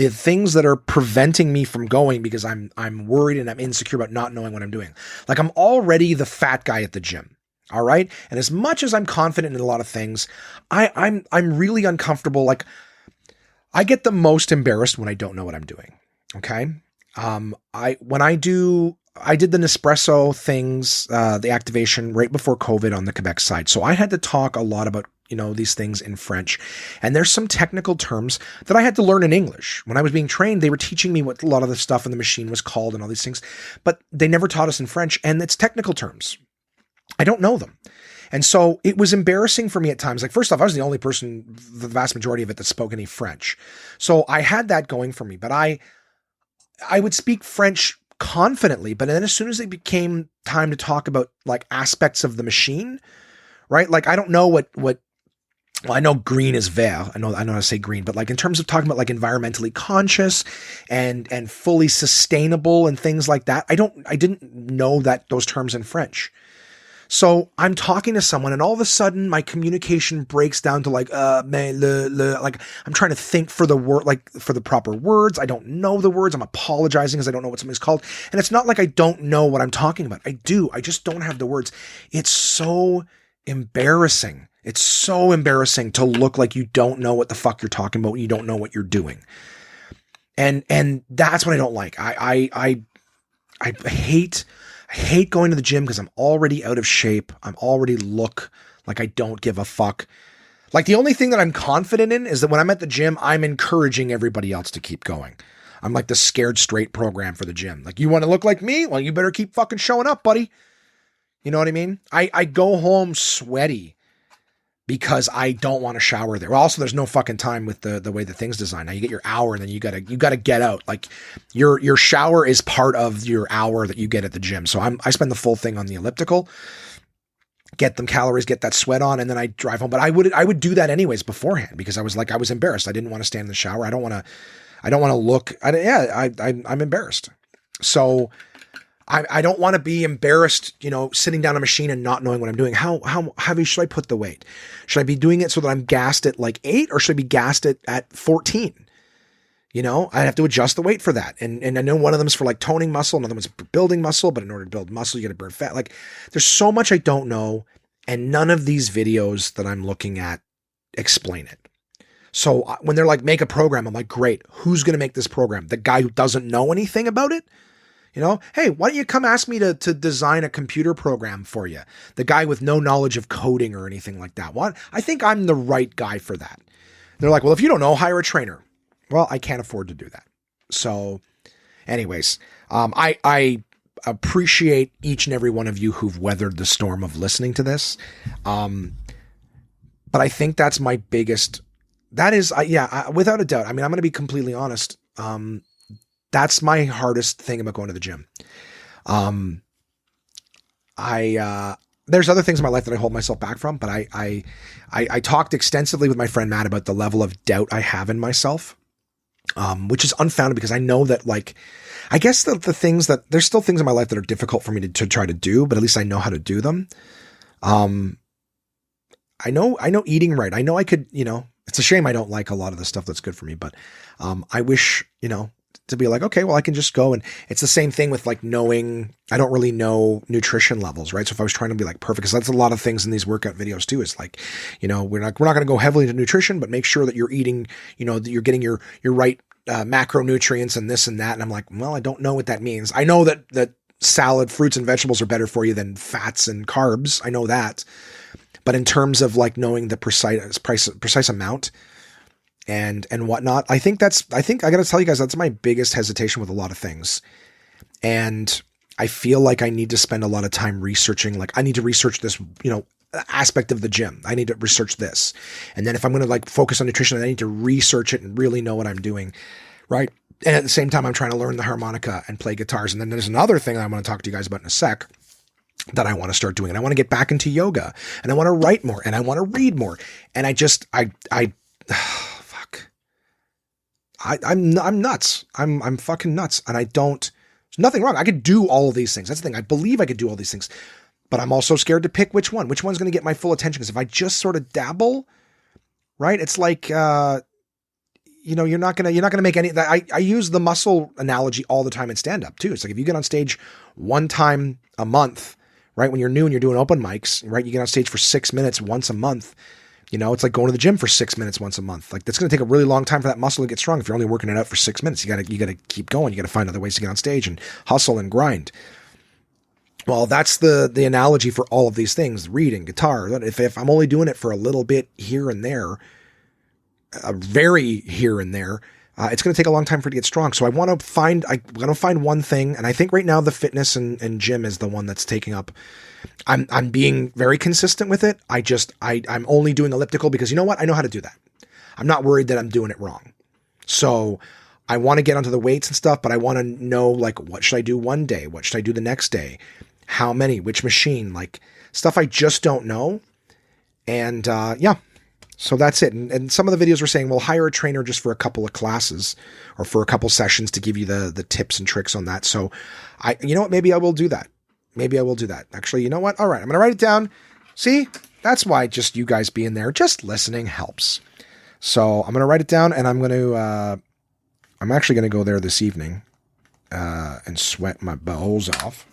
things that are preventing me from going because I'm worried and I'm insecure about not knowing what I'm doing. Like, I'm already the fat guy at the gym. All right. And as much as I'm confident in a lot of things, I'm really uncomfortable. Like, I get the most embarrassed when I don't know what I'm doing. Okay. I did the Nespresso things, the activation right before COVID on the Quebec side. So I had to talk a lot about, these things in French, and there's some technical terms that I had to learn in English. When I was being trained, they were teaching me what a lot of the stuff in the machine was called and all these things, but they never taught us in French, and it's technical terms. I don't know them. And so it was embarrassing for me at times. Like, first off, I was the only person, the vast majority of it, that spoke any French. So I had that going for me, but I would speak French confidently. But then as soon as it became time to talk about like aspects of the machine, right? Like, I don't know what well, I know green is vert. I know how to say green, but like in terms of talking about like environmentally conscious and fully sustainable and things like that, I didn't know that those terms in French. So I'm talking to someone and all of a sudden my communication breaks down to like, like I'm trying to think for the word, like for the proper words. I don't know the words. I'm apologizing because I don't know what something's called. And it's not like I don't know what I'm talking about. I do. I just don't have the words. It's so embarrassing. It's so embarrassing to look like you don't know what the fuck you're talking about. You don't know what you're doing. And that's what I don't like. I hate going to the gym because I'm already out of shape. I'm already look like I don't give a fuck. Like the only thing that I'm confident in is that when I'm at the gym, I'm encouraging everybody else to keep going. I'm like the Scared Straight program for the gym. Like, you want to look like me? Well, you better keep fucking showing up, buddy. You know what I mean? I go home sweaty because I don't want to shower there. Well, also, there's no fucking time with the way the thing's designed. Now you get your hour and then you gotta get out. Like your shower is part of your hour that you get at the gym. So I spend the full thing on the elliptical, get them calories, get that sweat on, and then I drive home. But I would do that anyways beforehand because I was embarrassed. I didn't want to stand in the shower. I don't want to look. I'm embarrassed. So I don't want to be embarrassed, sitting down a machine and not knowing what I'm doing. How heavy should I put the weight? Should I be doing it so that I'm gassed at like 8 or should I be gassed at 14? I have to adjust the weight for that. And I know one of them is for like toning muscle. Another one's for building muscle, but in order to build muscle, you got to burn fat. Like there's so much I don't know. And none of these videos that I'm looking at explain it. So when they're like, make a program, I'm like, great. Who's going to make this program? The guy who doesn't know anything about it? Hey, why don't you come ask me to design a computer program for you? The guy with no knowledge of coding or anything like that. What? I think I'm the right guy for that. They're like, well, if you don't know, hire a trainer. Well, I can't afford to do that. So anyways, I appreciate each and every one of you who've weathered the storm of listening to this. But I think that's my biggest, without a doubt. I mean, I'm going to be completely honest. That's my hardest thing about going to the gym. There's other things in my life that I hold myself back from, but I talked extensively with my friend Matt about the level of doubt I have in myself, which is unfounded because I know that, like, I guess the things that there's still things in my life that are difficult for me to try to do, but at least I know how to do them. I know eating right. I know I could, it's a shame I don't like a lot of the stuff that's good for me, but I wish, to be like, okay, well, I can just go. And it's the same thing with like knowing, I don't really know nutrition levels, right? So if I was trying to be like perfect, because that's a lot of things in these workout videos too. It's like, we're not going to go heavily into nutrition, but make sure that you're eating, that you're getting your right macronutrients and this and that. And I'm like, well, I don't know what that means. I know that salad, fruits and vegetables are better for you than fats and carbs. I know that. But in terms of like knowing the precise amount, and whatnot, I think I got to tell you guys, that's my biggest hesitation with a lot of things. And I feel like I need to spend a lot of time researching, like I need to research this, aspect of the gym. I need to research this. And then if I'm going to like focus on nutrition, I need to research it and really know what I'm doing. Right. And at the same time, I'm trying to learn the harmonica and play guitars. And then there's another thing that I'm going to talk to you guys about in a sec that I want to start doing. And I want to get back into yoga and I want to write more and I want to read more. And I'm nuts. I'm fucking nuts. And there's nothing wrong. I could do all of these things. That's the thing. I believe I could do all these things, but I'm also scared to pick which one's going to get my full attention. Because if I just sort of dabble, right. It's like, you're not going to make any, I use the muscle analogy all the time in stand up too. It's like, if you get on stage one time a month, right? When you're new and you're doing open mics, right? You get on stage for 6 minutes once a month. It's like going to the gym for 6 minutes once a month. Like that's going to take a really long time for that muscle to get strong. If you're only working it out for 6 minutes, you got to keep going. You got to find other ways to get on stage and hustle and grind. Well, that's the analogy for all of these things, reading, guitar. If I'm only doing it for a little bit here and there, very here and there, it's going to take a long time for it to get strong. So I want to find one thing. And I think right now the fitness and gym is the one that's taking up. I'm being very consistent with it. I'm only doing elliptical because you know what? I know how to do that. I'm not worried that I'm doing it wrong. So I want to get onto the weights and stuff, but I want to know, like, what should I do one day? What should I do the next day? How many, which machine, like stuff I just don't know. And, So that's it. And some of the videos were saying, well, hire a trainer just for a couple of classes or for a couple sessions to give you the tips and tricks on that. So you know what? Maybe I will do that. Actually, you know what? All right. I'm going to write it down. See, that's why just you guys being there, just listening helps. So I'm going to write it down, and I'm actually going to go there this evening, and sweat my balls off.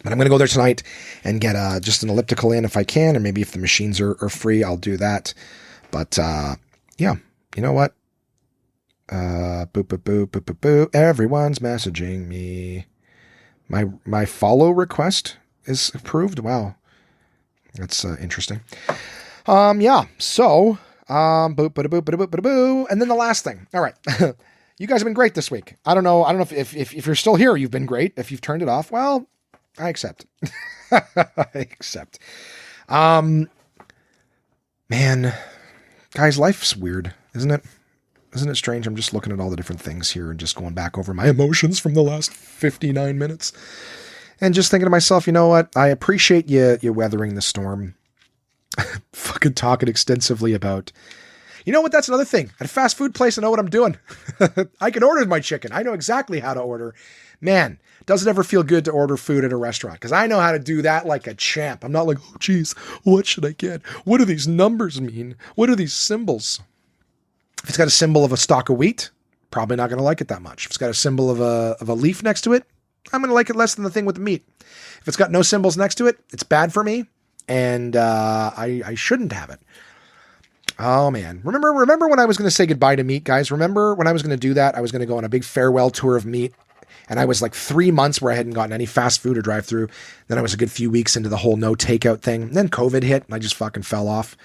But I'm going to go there tonight and get just an elliptical in if I can, or maybe if the machines are free, I'll do that. But yeah, you know what? Boop, boop, boop, boop, boop, boop. Everyone's messaging me. My follow request is approved. Wow. That's interesting. Yeah. So, boop, boop, boop, boop, boop, boop, boop. And then the last thing. All right. You guys have been great this week. I don't know if you're still here, you've been great. If you've turned it off, well, I accept. I accept. Man, guys, life's weird, isn't it? Isn't it strange? I'm just looking at all the different things here and just going back over my emotions from the last 59 minutes and just thinking to myself, you know what? I appreciate you weathering the storm. Fucking talking extensively about, you know what? That's another thing. At a fast food place, I know what I'm doing. I can order my chicken. I know exactly how to order. Man, does it ever feel good to order food at a restaurant? Because I know how to do that like a champ. I'm not like, oh, geez, what should I get? What do these numbers mean? What are these symbols? If it's got a symbol of a stalk of wheat, probably not going to like it that much. If it's got a symbol of a leaf next to it, I'm going to like it less than the thing with the meat. If it's got no symbols next to it, it's bad for me, and I shouldn't have it. Oh, man. Remember when I was going to say goodbye to meat, guys? Remember when I was going to do that? I was going to go on a big farewell tour of meat, and I was like 3 months where I hadn't gotten any fast food or drive-through. Then I was a good few weeks into the whole no takeout thing. And then COVID hit, and I just fucking fell off.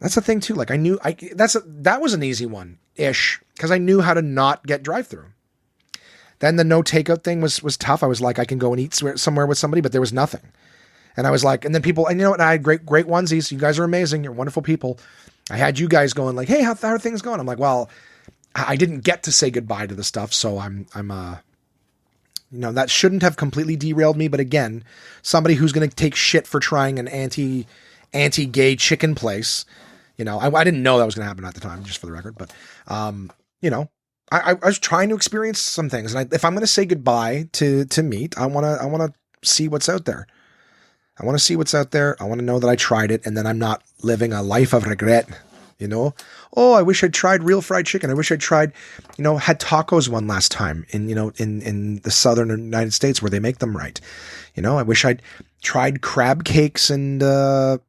That's the thing too. Like that was an easy one-ish because I knew how to not get drive-through. Then the no takeout thing was tough. I was like, I can go and eat somewhere with somebody, but there was nothing. And I was like, and then people, and you know what? I had great onesies. You guys are amazing. You're wonderful people. I had you guys going like, hey, how are things going? I'm like, well, I didn't get to say goodbye to the stuff. So I'm that shouldn't have completely derailed me. But again, somebody who's going to take shit for trying an anti-gay chicken place. I didn't know that was going to happen at the time, just for the record. But, I was trying to experience some things. And if I'm going to say goodbye to meat, I want to see what's out there. I want to see what's out there. I want to know that I tried it and then I'm not living a life of regret. Oh, I wish I'd tried real fried chicken. I wish I'd tried, had tacos one last time in the southern United States where they make them right. I wish I'd tried crab cakes and, Philly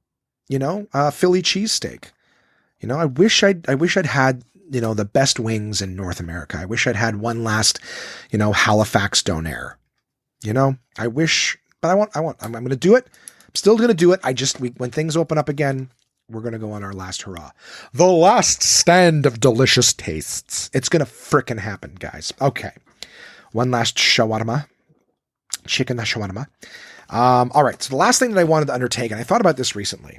cheesesteak. I wish I'd had, the best wings in North America. I wish I'd had one last, Halifax Donair. I wish, but I'm going to do it. I'm still going to do it. When things open up again, we're going to go on our last hurrah. The last stand of delicious tastes. It's going to frickin' happen, guys. Okay. One last shawarma. Chicken shawarma. All right. So the last thing that I wanted to undertake, and I thought about this recently,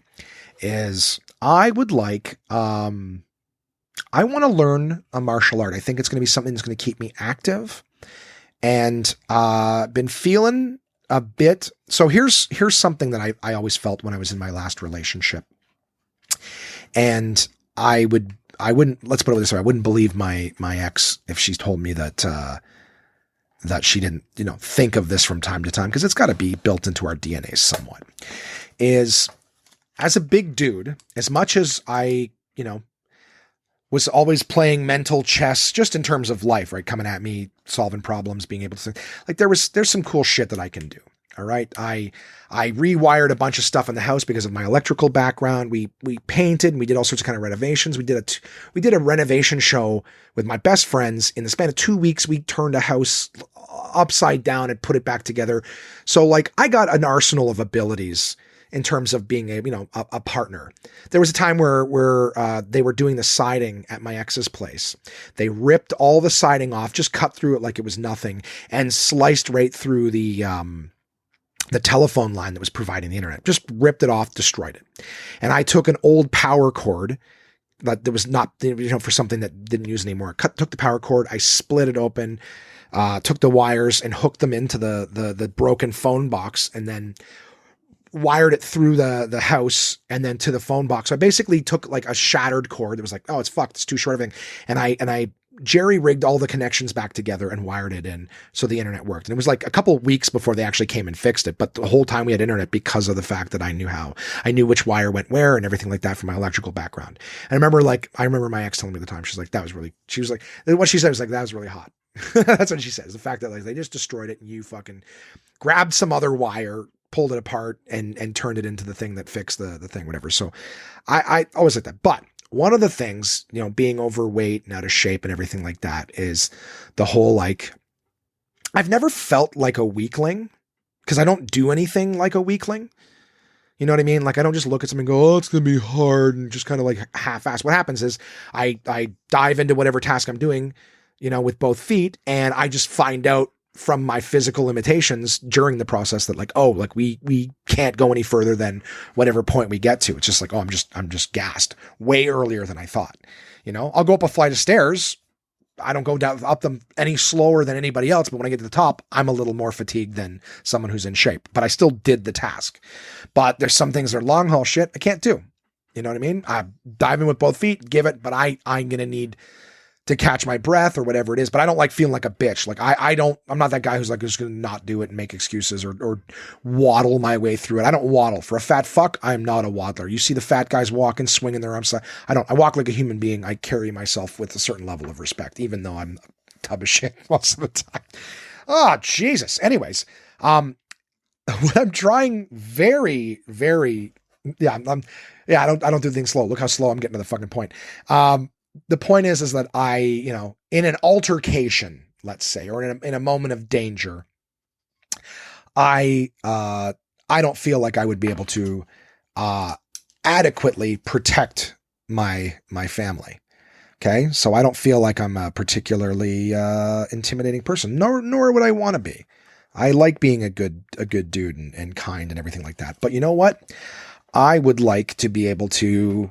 is I would like, I want to learn a martial art. I think it's going to be something that's going to keep me active, and been feeling a bit. So here's something that I always felt when I was in my last relationship, and I wouldn't, let's put it this way. I wouldn't believe my ex if she told me that she didn't, think of this from time to time, because it's got to be built into our DNA somewhat, is as a big dude, as much as I, was always playing mental chess just in terms of life, right? Coming at me, solving problems, being able to, like, there's some cool shit that I can do. All right. I rewired a bunch of stuff in the house because of my electrical background. We painted and we did all sorts of kind of renovations. We did a renovation show with my best friends. In the span of 2 weeks, we turned a house upside down and put it back together. So like I got an arsenal of abilities in terms of being a partner. There was a time where they were doing the siding at my ex's place. They ripped all the siding off, just cut through it like it was nothing, and sliced right through the telephone line that was providing the internet. Just ripped it off, destroyed it. And I took an old power cord that there was not, for something that didn't use anymore. Took the power cord, I split it open, took the wires and hooked them into the broken phone box, and then wired it through the house and then to the phone box. So I basically took like a shattered cord that was like, oh, it's fucked, it's too short, everything. And I jerry rigged all the connections back together and wired it in so the internet worked. And it was like a couple of weeks before they actually came and fixed it. But the whole time we had internet because of the fact that I knew which wire went where and everything like that from my electrical background. And I remember my ex telling me at the time, she was like, what she said was like, that was really hot. That's what she says. The fact that like they just destroyed it and you fucking grabbed some other wire, pulled it apart and turned it into the thing that fixed the thing, whatever. So I always like that. But one of the things, being overweight and out of shape and everything like that is the whole, like, I've never felt like a weakling because I don't do anything like a weakling. You know what I mean? Like, I don't just look at something and go, oh, it's going to be hard and just kind of like half-ass. What happens is I dive into whatever task I'm doing, with both feet, and I just find out from my physical limitations during the process that like, oh, like we can't go any further than whatever point we get to. It's just like, oh, I'm just gassed way earlier than I thought. I'll go up a flight of stairs. I don't go down up them any slower than anybody else. But when I get to the top, I'm a little more fatigued than someone who's in shape, but I still did the task. But there's some things that are long haul shit I can't do. You know what I mean? I dive in with both feet, give it, but I'm going to need to catch my breath or whatever it is. But I don't like feeling like a bitch. Like I'm not that guy who's like, just going to not do it and make excuses or waddle my way through it. I don't waddle. For a fat fuck, I'm not a waddler. You see the fat guys walking, swinging their arms. I walk like a human being. I carry myself with a certain level of respect, even though I'm a tub of shit most of the time. Oh, Jesus. Anyways, what I'm trying very, very, I don't do things slow. Look how slow I'm getting to the fucking point. The point is that I, in an altercation, let's say, or in a moment of danger, I don't feel like I would be able to adequately protect my family. Okay, so I don't feel like I'm a particularly intimidating person, nor would I want to be. I like being a good dude and kind and everything like that. But you know what? I would like to be able to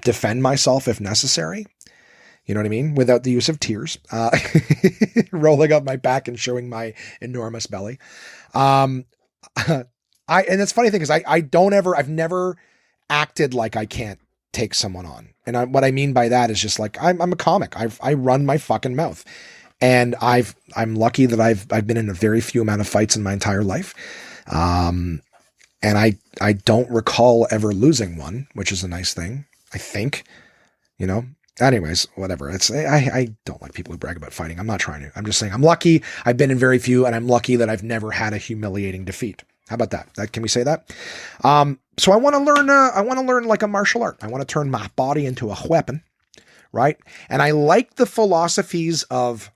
defend myself if necessary. You know what I mean? Without the use of tears, rolling up my back and showing my enormous belly. And it's funny thing is I've never acted like I can't take someone on. And what I mean by that is just like, I'm a comic. I run my fucking mouth, and I'm lucky that I've been in a very few amount of fights in my entire life. And I don't recall ever losing one, which is a nice thing, I think, anyways, whatever. I don't like people who brag about fighting. I'm not trying to. I'm just saying I'm lucky. I've been in very few, and I'm lucky that I've never had a humiliating defeat. How about that? Can we say that? So I want to learn like a martial art. I want to turn my body into a weapon, right? And I like the philosophies of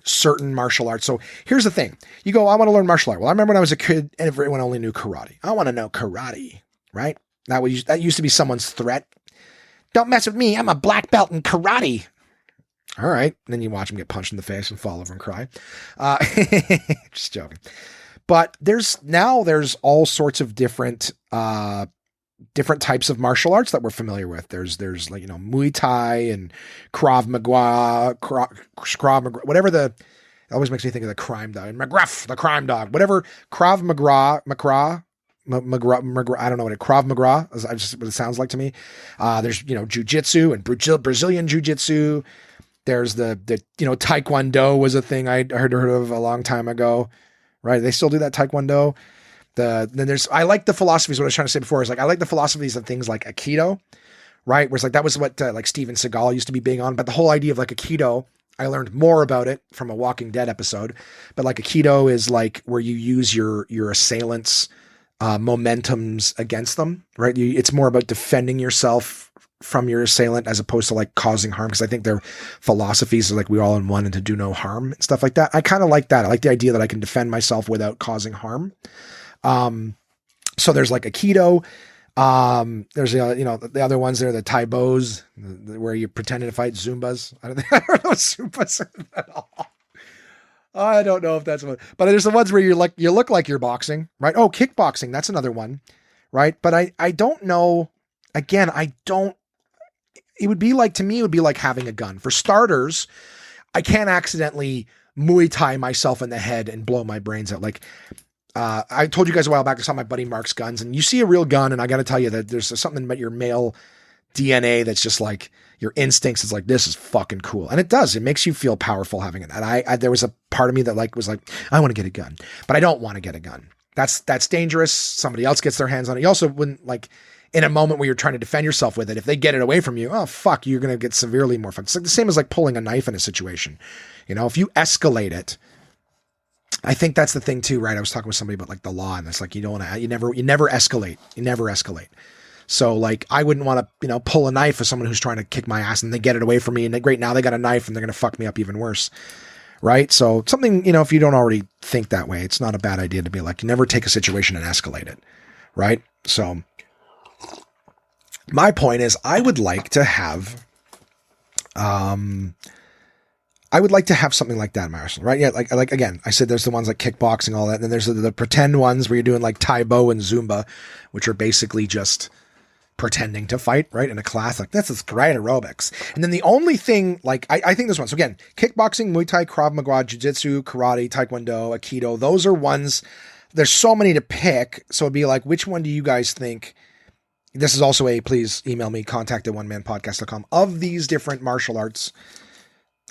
certain martial arts. So here's the thing. You go, I want to learn martial art. Well, I remember when I was a kid, everyone only knew karate. I want to know karate, right? That used to be someone's threat. Don't mess with me. I'm a black belt in karate. All right. And then you watch them get punched in the face and fall over and cry. Just joking. But there's all sorts of different types of martial arts that we're familiar with. There's like, Muay Thai and Krav Maga, whatever it always makes me think of the crime dog, and McGruff, the crime dog, whatever, Krav Maga, I don't know what Krav Maga is, just what it sounds like to me. There's, jujitsu and Brazilian jiu-jitsu. There's the Taekwondo was a thing I heard of a long time ago, right? They still do that Taekwondo. I like the philosophies. What I was trying to say before is like, I like the philosophies of things like Aikido, right? Where it's like, that was what like Steven Seagal used to be big on, but the whole idea of like Aikido, I learned more about it from a Walking Dead episode, but like Aikido is like where you use your assailants' momentums against them, right? It's more about defending yourself from your assailant as opposed to like causing harm. Cause I think their philosophies are like, we're all in one and to do no harm and stuff like that. I kind of like that. I like the idea that I can defend myself without causing harm. So there's like Aikido. There's, the other ones there, the Taibos, where you're pretending to fight Zumbas. I don't know what Zumbas at all. I don't know if that's what, but there's the ones where you look like you're boxing, right? Oh, kickboxing. That's another one. Right. But I don't know. Again, it would be like having a gun. For starters, I can't accidentally Muay Thai myself in the head and blow my brains out. Like, I told you guys a while back, I saw my buddy Mark's guns, and you see a real gun, and I got to tell you that there's something about your male DNA that's just like, your instincts is like, this is fucking cool. And it does. It makes you feel powerful having it. And I there was a part of me that was like, I want to get a gun, but I don't want to get a gun. That's dangerous. Somebody else gets their hands on it. You also wouldn't, like, in a moment where you're trying to defend yourself with it, if they get it away from you, oh fuck, you're going to get severely more fucked. It's like the same as like pulling a knife in a situation. You know, if you escalate it, I think that's the thing too, right? I was talking with somebody about like the law, and it's like, you don't want to, you never escalate. You never escalate. So like, I wouldn't want to, you know, pull a knife with someone who's trying to kick my ass and they get it away from me, and great, now they got a knife and they're going to fuck me up even worse. Right. So something, you know, if you don't already think that way, it's not a bad idea to be like, you never take a situation and escalate it. Right. So my point is, I would like to have something like that in my arsenal, right? Yeah, like again, I said there's the ones like kickboxing, all that, and then there's the pretend ones where you're doing like Tae Bo and Zumba, which are basically just pretending to fight, right? In a class, like this is great aerobics. And then the only thing, like I think this one, so again, kickboxing, Muay Thai, Krav Maga, Jiu-Jitsu, Karate, Taekwondo, Aikido, those are ones, there's so many to pick. So it'd be like, which one do you guys think? This is also please email me, contact@onemanpodcast.com. Of these different martial arts,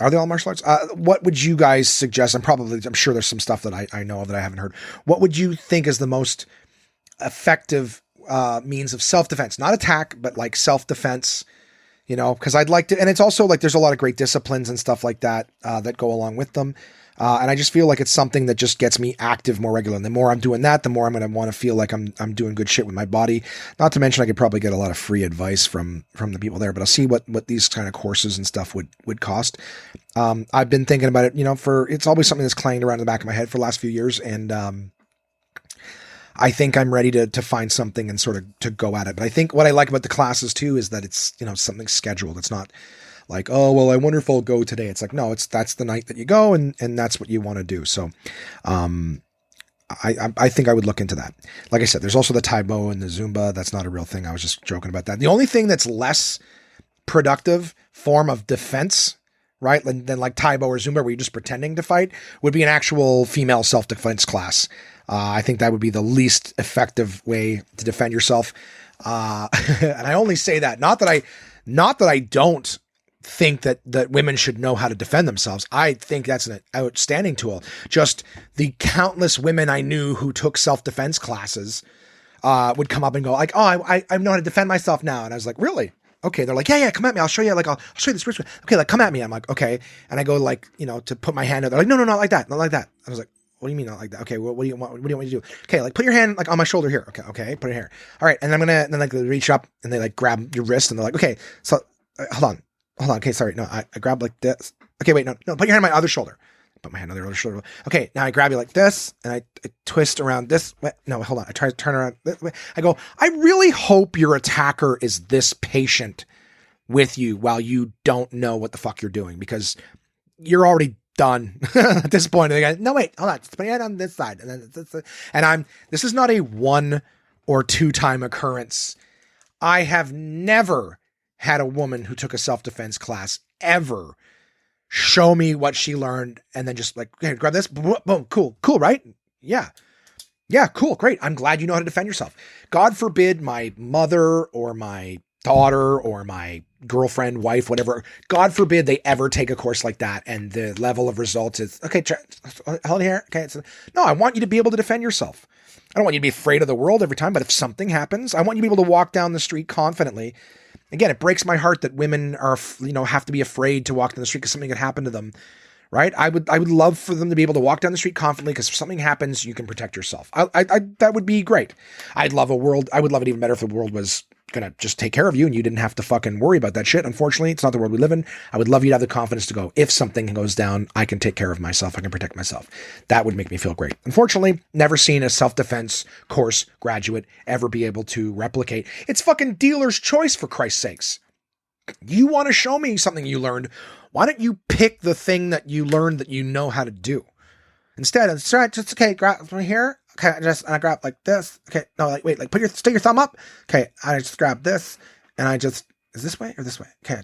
are they all martial arts? What would you guys suggest? I'm sure there's some stuff that I know of that I haven't heard. What would you think is the most effective means of self-defense? Not attack, but like self-defense, you know, because I'd like to, and it's also like, there's a lot of great disciplines and stuff like that that go along with them. And I just feel like it's something that just gets me active more regularly. And the more I'm doing that, the more I'm going to want to feel like I'm doing good shit with my body. Not to mention, I could probably get a lot of free advice from the people there, but I'll see what these kind of courses and stuff would cost. I've been thinking about it, you know, it's always something that's clanged around in the back of my head for the last few years. And, I think I'm ready to find something and sort of to go at it. But I think what I like about the classes too is that it's, you know, something scheduled. It's not like, oh, well, I wonder if I'll go today. It's like, no, that's the night that you go and that's what you want to do. So, I think I would look into that. Like I said, there's also the Tae Bo and the Zumba. That's not a real thing. I was just joking about that. The only thing that's less productive form of defense, right, than like Tae Bo or Zumba, where you're just pretending to fight, would be an actual female self-defense class. I think that would be the least effective way to defend yourself. And I only say that, not that I don't think that women should know how to defend themselves. I think that's an outstanding tool. Just the countless women I knew who took self-defense classes would come up and go like, oh, I know how to defend myself now. And I was like, really? Okay. They're like, yeah, come at me. I'll show you. Like, I'll show you this first one. Okay. Like, come at me. I'm like, okay. And I go like, you know, to put my hand out. They're like, no, not like that. Not like that. I was like, what do you mean not like that? Okay, what do you want me to do? Okay, like put your hand like on my shoulder here. Okay, put it here. All right, and I'm gonna then like reach up and they like grab your wrist and they're like, okay, so hold on. Okay, sorry, no, I grab like this. Okay, wait, no, put your hand on my other shoulder. Put my hand on the other shoulder. Okay, now I grab you like this and I twist around this way. No, hold on. I try to turn around this way. I go, I really hope your attacker is this patient with you while you don't know what the fuck you're doing, because you're already done at this point. And they go, no, wait, hold on. Just put your hand on this side. And then this is not a 1 or 2 time occurrence. I have never had a woman who took a self-defense class ever show me what she learned and then just like, okay, grab this, boom, cool, right? Yeah, cool, great. I'm glad you know how to defend yourself. God forbid my mother or my daughter or my girlfriend, wife, whatever, God forbid they ever take a course like that and the level of results is, okay, hold here. Okay. No, I want you to be able to defend yourself. I don't want you to be afraid of the world every time, but if something happens, I want you to be able to walk down the street confidently. Again, it breaks my heart that women are, you know, have to be afraid to walk down the street because something could happen to them. Right? I would love for them to be able to walk down the street confidently, because if something happens, you can protect yourself. That would be great. I would love it even better if the world was going to just take care of you and you didn't have to fucking worry about that shit. Unfortunately, it's not the world we live in. I would love you to have the confidence to go, if something goes down, I can take care of myself. I can protect myself. That would make me feel great. Unfortunately, never seen a self-defense course graduate ever be able to replicate. It's fucking dealer's choice, for Christ's sakes. You want to show me something you learned. Why don't you pick the thing that you learned that you know how to do? Instead, it's right, just, okay, grab right here. Okay, I grab like this. Okay, no, like, wait, like stick your thumb up. Okay, I just grab this and I just Is this way or this way? Okay.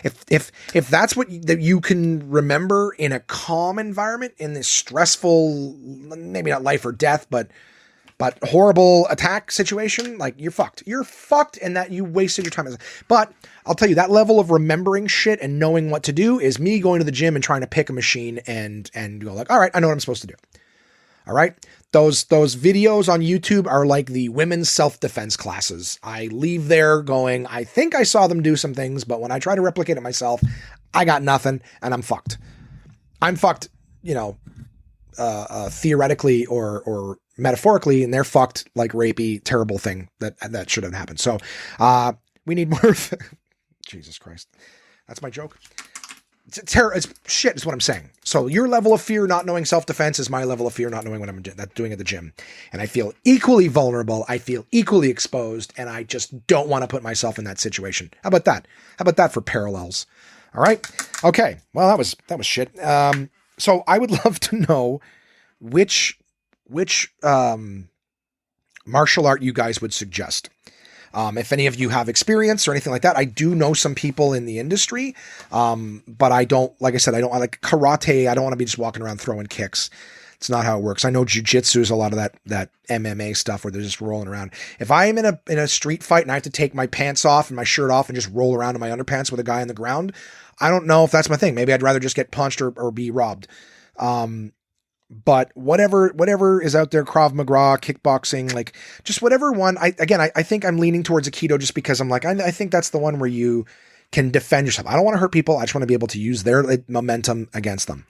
If that's what that you can remember in a calm environment, in this stressful, maybe not life or death, but horrible attack situation, like you're fucked. You're fucked, and that you wasted your time. But I'll tell you, that level of remembering shit and knowing what to do is me going to the gym and trying to pick a machine and go like, all right, I know what I'm supposed to do. All right. Those videos on YouTube are like the women's self-defense classes. I leave there going, I think I saw them do some things, but when I try to replicate it myself, I got nothing and I'm fucked. I'm fucked, theoretically or metaphorically, and they're fucked like rapey, terrible thing that shouldn't happen. So, we need more. Jesus Christ. That's my joke. It's shit is what I'm saying. So your level of fear not knowing self-defense is my level of fear not knowing what I'm doing at the gym. And I feel equally vulnerable. I feel equally exposed, and I just don't want to put myself in that situation. How about that? How about that for parallels? All right. Okay. Well, that was shit. So I would love to know which martial art you guys would suggest. If any of you have experience or anything like that. I do know some people in the industry, but I don't, like I said, I like karate. I don't want to be just walking around throwing kicks. It's not how it works. I know jiu-jitsu is a lot of that MMA stuff where they're just rolling around. If I am in a street fight and I have to take my pants off and my shirt off and just roll around in my underpants with a guy on the ground, I don't know if that's my thing. Maybe I'd rather just get punched or be robbed. But whatever is out there, Krav Maga, kickboxing, like just whatever one. I think I'm leaning towards Aikido just because I'm like, I think that's the one where you can defend yourself. I don't want to hurt people. I just want to be able to use their momentum against them.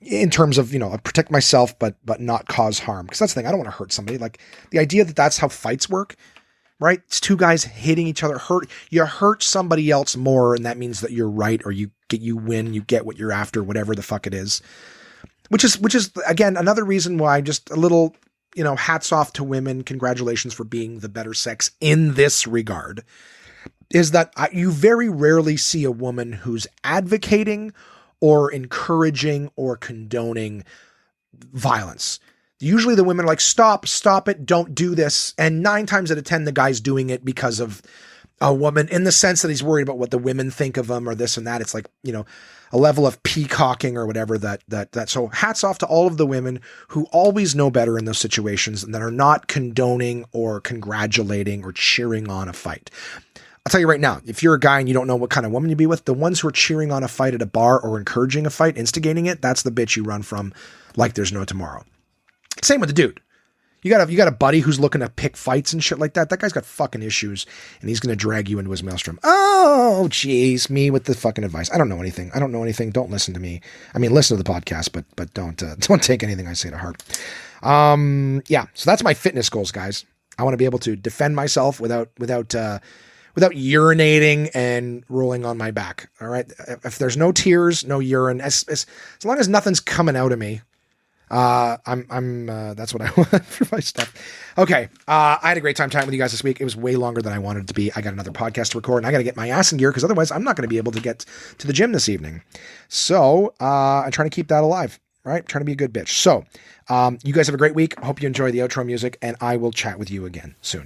In terms of, protect myself, but not cause harm. Because that's the thing. I don't want to hurt somebody. Like the idea that that's how fights work, right? It's two guys hitting each other. You hurt somebody else more, and that means that you're right, or you win, you get what you're after, whatever the fuck it is. Which is again, another reason why just a little, hats off to women. Congratulations for being the better sex in this regard, is that you very rarely see a woman who's advocating or encouraging or condoning violence. Usually the women are like, stop it, don't do this. And 9 times out of 10, the guy's doing it because of a woman, in the sense that he's worried about what the women think of him or this and that. It's like, a level of peacocking or whatever that. So hats off to all of the women who always know better in those situations and that are not condoning or congratulating or cheering on a fight. I'll tell you right now, if you're a guy and you don't know what kind of woman you be with, the ones who are cheering on a fight at a bar or encouraging a fight, instigating it, that's the bitch you run from like there's no tomorrow. Same with the dude. You got a buddy who's looking to pick fights and shit like that. That guy's got fucking issues, and he's going to drag you into his maelstrom. Oh, jeez, me with the fucking advice. I don't know anything. Don't listen to me. I mean, listen to the podcast, but don't take anything I say to heart. Yeah. So that's my fitness goals, guys. I want to be able to defend myself without urinating and rolling on my back. All right. If there's no tears, no urine, as long as nothing's coming out of me. That's what I want for my stuff. Okay. I had a great time chatting with you guys this week. It was way longer than I wanted it to be. I got another podcast to record and I got to get my ass in gear because otherwise I'm not going to be able to get to the gym this evening. So, I'm trying to keep that alive, right? I'm trying to be a good bitch. So, you guys have a great week. I hope you enjoy the outro music and I will chat with you again soon.